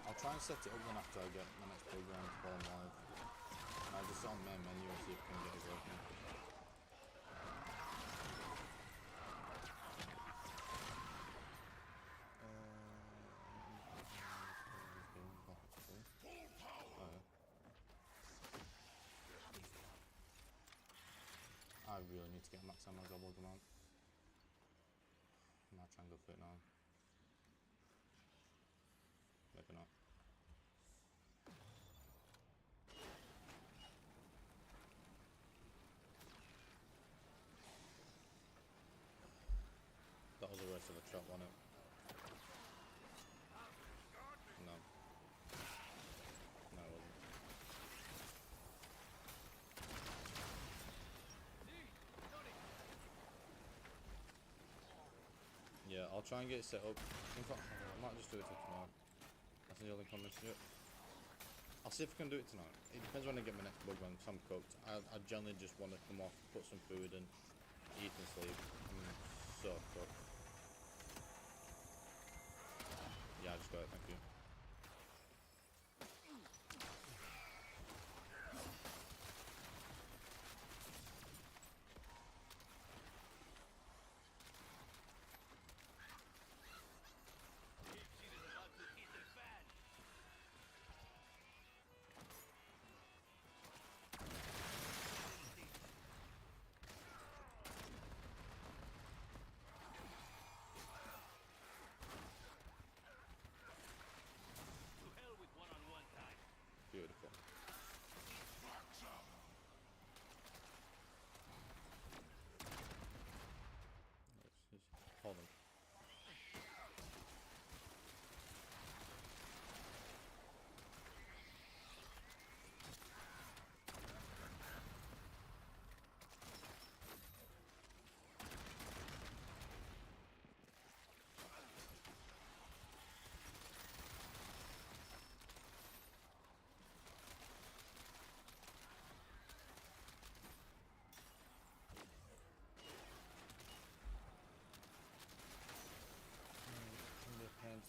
S1: I'll try and set it up then after I get my next program while I'm live. And I just on main menu and see if I can get it working.
S3: Full power.
S1: Oh, yeah. I really need to get max ammo double amount. I might try and go for it now. Maybe not. That was the rest of a trap, wasn't it? No. No, it wasn't. Yeah, I'll try and get it set up. In fact, I might just do it for tomorrow. That's the only comments to it. I'll see if I can do it tonight. It depends when I get my next bug run, because I'm cooked. I generally just want to come off, put some food in, eat and sleep. I'm so cooked. Yeah, I just got it, thank you.
S2: Deep Sea is about to hit the fan. To hell with one-on-one time.
S1: Beautiful.
S3: Max ammo.
S1: Let's just hold on.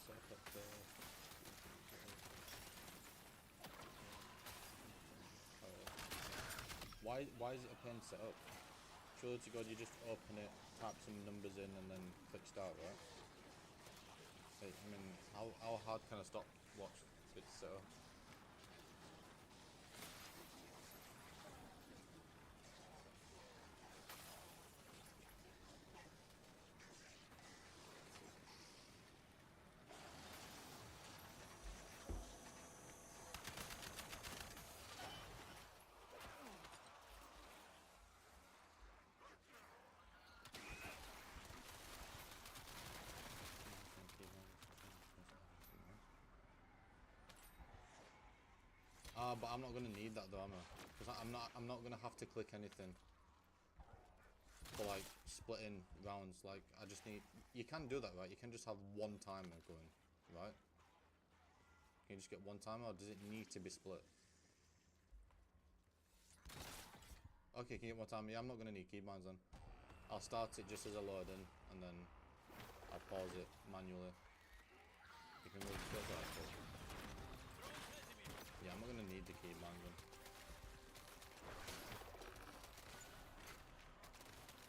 S1: Set up there. Why is it a pen set up? Surely to God you just open it, type some numbers in and then click start, right? I mean, how hard can a stopwatch be set up? But I'm not gonna need that though, am I? Because I'm not gonna have to click anything for like splitting rounds. Like I just need. You can do that, right? You can just have one timer going, right? Can you just get one timer, or does it need to be split? Okay, can you get one timer? Yeah, I'm not gonna need keybinds then. I'll start it just as a load in, and then I'll pause it manually. You can move the that. Yeah, I'm not gonna need the keybinds then.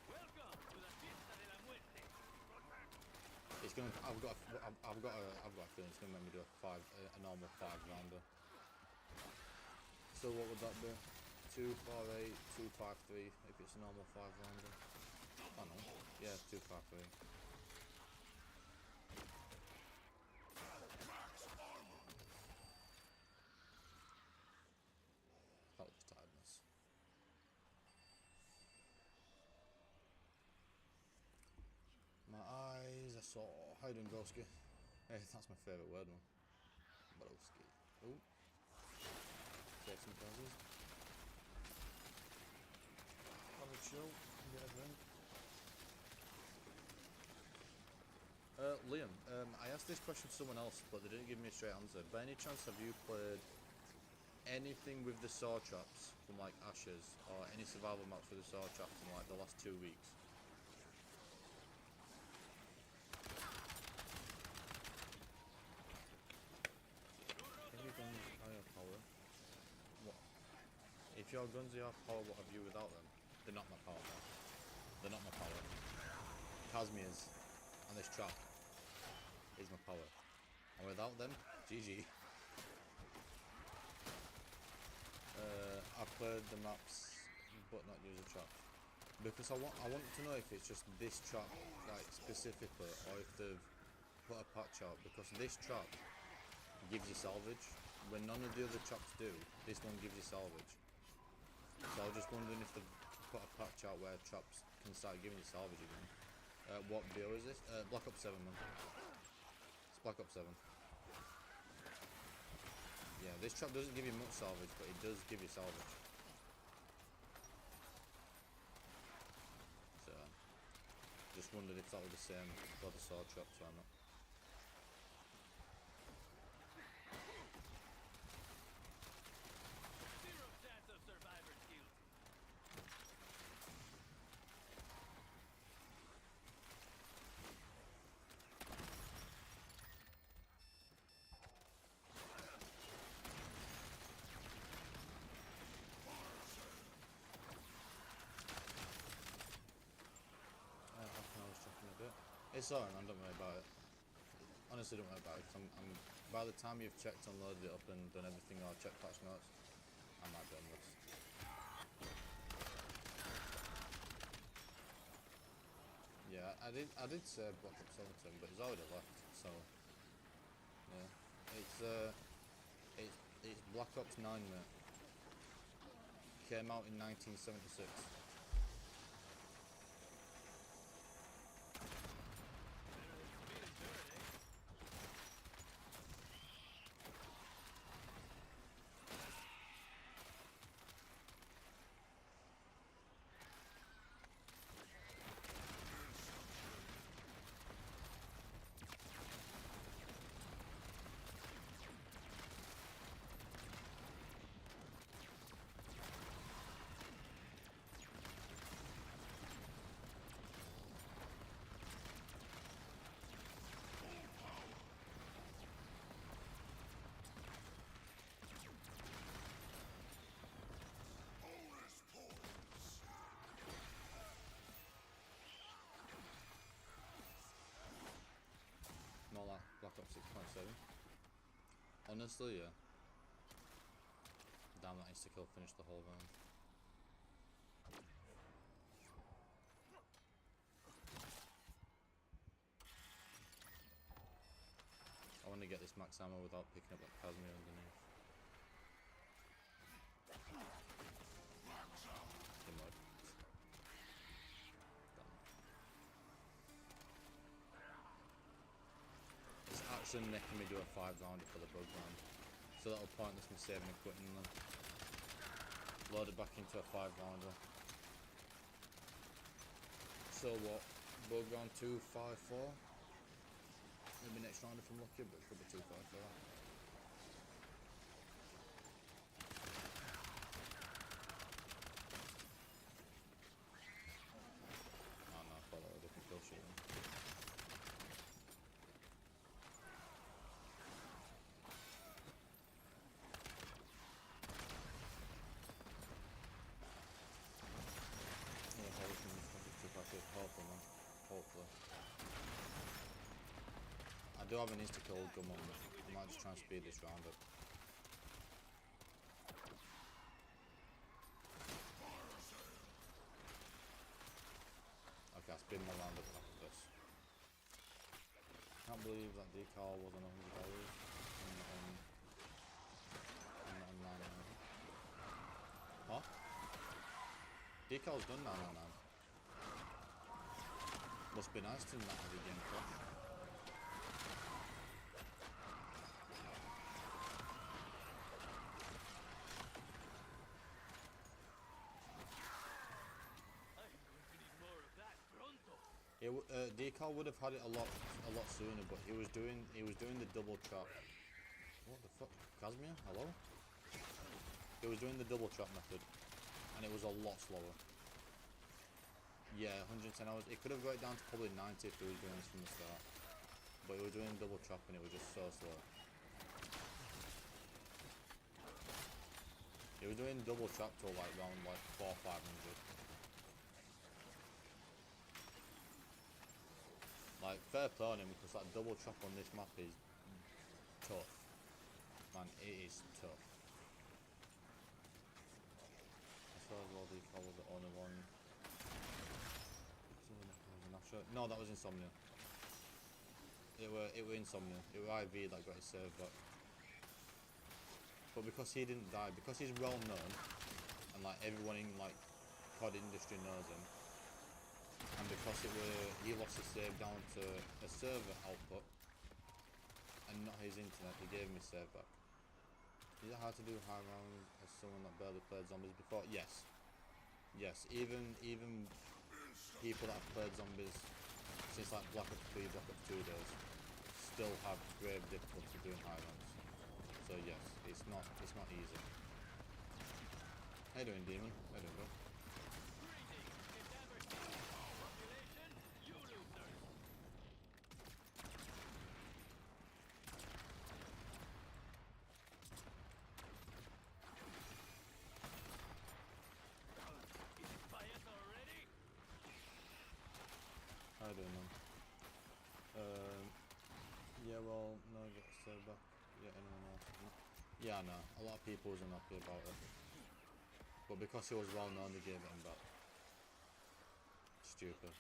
S2: Welcome to the Fiesta de la Muerte.
S1: It's gonna. I've got a feeling it's gonna make me do a normal 5-rounder. So what would that be? 2, 4, 8, 2, 5, 3. If it's a normal 5-rounder. Oh no. Yeah, 2, 5, 3.
S3: Max armor.
S1: That was tiredness. My eyes are sore. How you doing, Broski? Hey, that's my favourite word, man. Broski. Oh. Take some pauses. Have a chill and get a drink. Liam, I asked this question to someone else, but they didn't give me a straight answer. By any chance, have you played anything with the saw traps from like Ashes, or any survival maps with the saw traps in like the last 2 weeks? Heavy guns, higher power. What? If your guns are half power, what have you without them? They're not my power. They're not my power. Casmia's and this trap is my power. And without them, GG. I've played the maps, but not used the trap. Because I want to know if it's just this trap, like, specifically, or if they've put a patch out. Because this trap gives you salvage, when none of the other traps do. This one gives you salvage. So I was just wondering if they've put a patch out where traps can start giving you salvage again. What BO is this? Black Ops 7, man. It's Black Ops 7. Yeah, this trap doesn't give you much salvage, but it does give you salvage. So, just wondered if that was the same for the sword traps or not.
S2: Zero chance of survivor's guilt.
S1: I was checking a bit. It's alright, man, don't worry about it. Honestly, don't worry about it, 'cause I'm by the time you've checked and loaded it up and done everything, or checked patch notes, I might be on this. Yeah, I did say Black Ops 7 to him, but he's already left, so yeah. It's Black Ops 9, mate. Came out in 1976. More like Black Ops 6.7. Honestly, yeah. Damn, that insta-kill finished the whole round. I want to get this max ammo without picking up that Casimir underneath. Good mode. It's actually making me do a 5-rounder for the bug round. So that'll pointless me saving and quitting them. Load it back into a 5-rounder. So what? Bug round 254. Maybe next round if I'm lucky, but it could be 254. Oh no, I thought that was a different kill sheet then. Yeah, hopefully, man. Hopefully. I do have an insta-kill gun on me. I might just try and speed this round up. Okay, I speed my round up after this. Can't believe that decal wasn't $100 on 999. Huh? Decal's done 999. Must be nice to not have a game crash. Decal would have had it a lot sooner, but he was doing the double trap. What the fuck, Casimir? Hello? He was doing the double trap method, and it was a lot slower. Yeah, 110 hours. It could have got it down to probably 90 if he was doing this from the start, but he was doing double trap, and it was just so slow. He was doing double trap till like round like 400-500. Like, fair play on him, because that double trap on this map is tough. Man, it is tough. As far as well, Decal was the only one. No, that was Insomnia. It were Insomnia. It were IV that got his save back. But because he didn't die, because he's well known, and like everyone in like COD industry knows him, and because he lost his save down to a server output and not his internet, he gave me save back. Is it hard to do high round as someone that barely played zombies before? Yes. Yes, even people that have played zombies since like Black Ops 3, Black Ops 2 days still have grave difficulty doing high rounds. So yes, it's not easy. How you doing, Demon? How you doing, bro? How you doing, man? Yeah, well, no, I got saved back. Yeah, anyone else? No. Yeah, no. A lot of people wasn't happy about it. But because he was well known, they gave it him back. Stupid.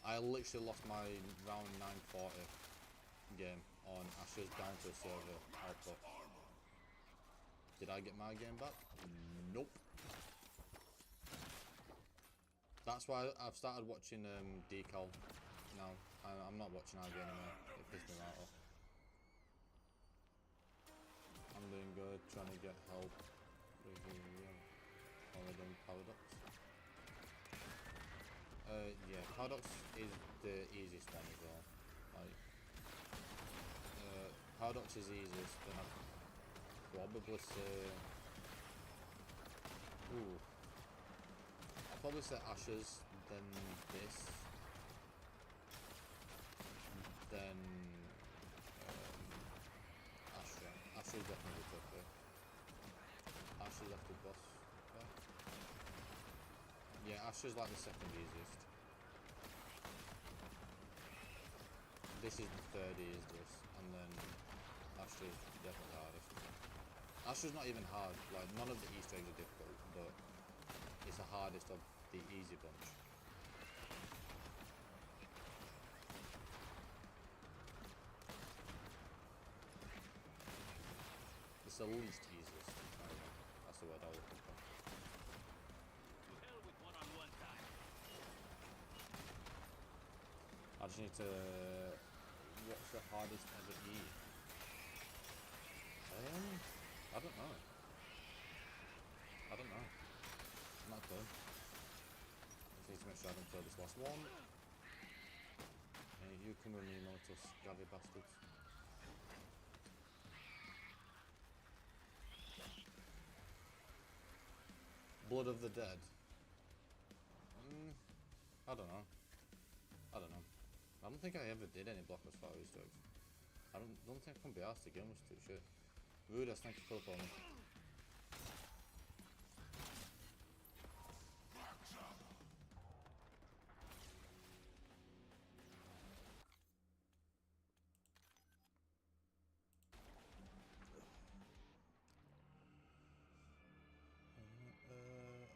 S1: I literally lost my round 940 game on Ashes down to a server output. Did I get my game back? Nope. That's why I've started watching Decal now. I'm not watching IG anymore. It pissed me right off. I'm doing good, trying to get help with while I'm doing Paradox. Yeah, Paradox is the easiest one as well. Like, Paradox is easiest, then I'd probably say... Ooh. I'd probably say Ashes, then this, then Astra. Astra is definitely tougher. Astra's after boss. Okay. Yeah, Astra's like the second easiest. This is the third easiest, and then Astra's definitely hardest. Astra's not even hard, like none of the Easter eggs are difficult, but it's the hardest of the easy bunch. It's the least easiest. That's the word I was looking for.
S2: To hell with one-on-one time.
S1: I just need to... What's the hardest ever E? I don't know. Not good. I just need to make sure I don't play this last one. Hey, you come with me, you little scabby bastards. Blood of the Dead. I don't know. I don't think I ever did any Black Ops 5 Easter eggs. I don't think I can be asked to game was too shit. Rudas, thank you for the phone.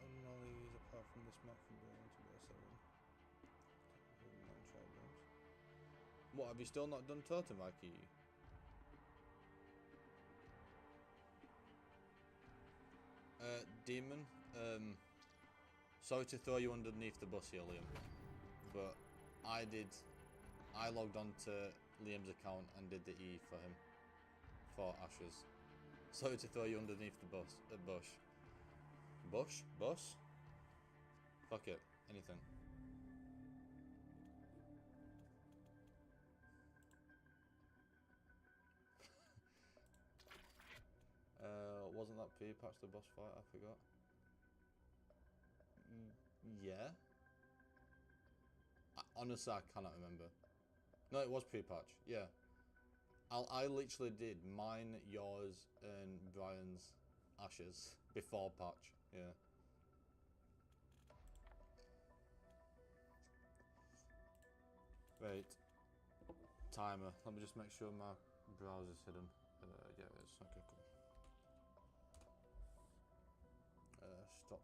S1: Anomalies apart from this map from being able to be a 7. What, have you still not done Totenreich? Demon, sorry to throw you underneath the bus here, Liam, but I logged on to Liam's account and did the E for him, for Ashes. Sorry to throw you underneath the bush. Bus? Fuck it, anything. pre-patch the boss fight? I forgot. Yeah. Honestly, I cannot remember. No, it was pre-patch. Yeah. I literally did mine, yours, and Brian's ashes before patch. Yeah. Right. Timer. Let me just make sure my browser's hidden. Yeah, it is. Okay, cool. Stop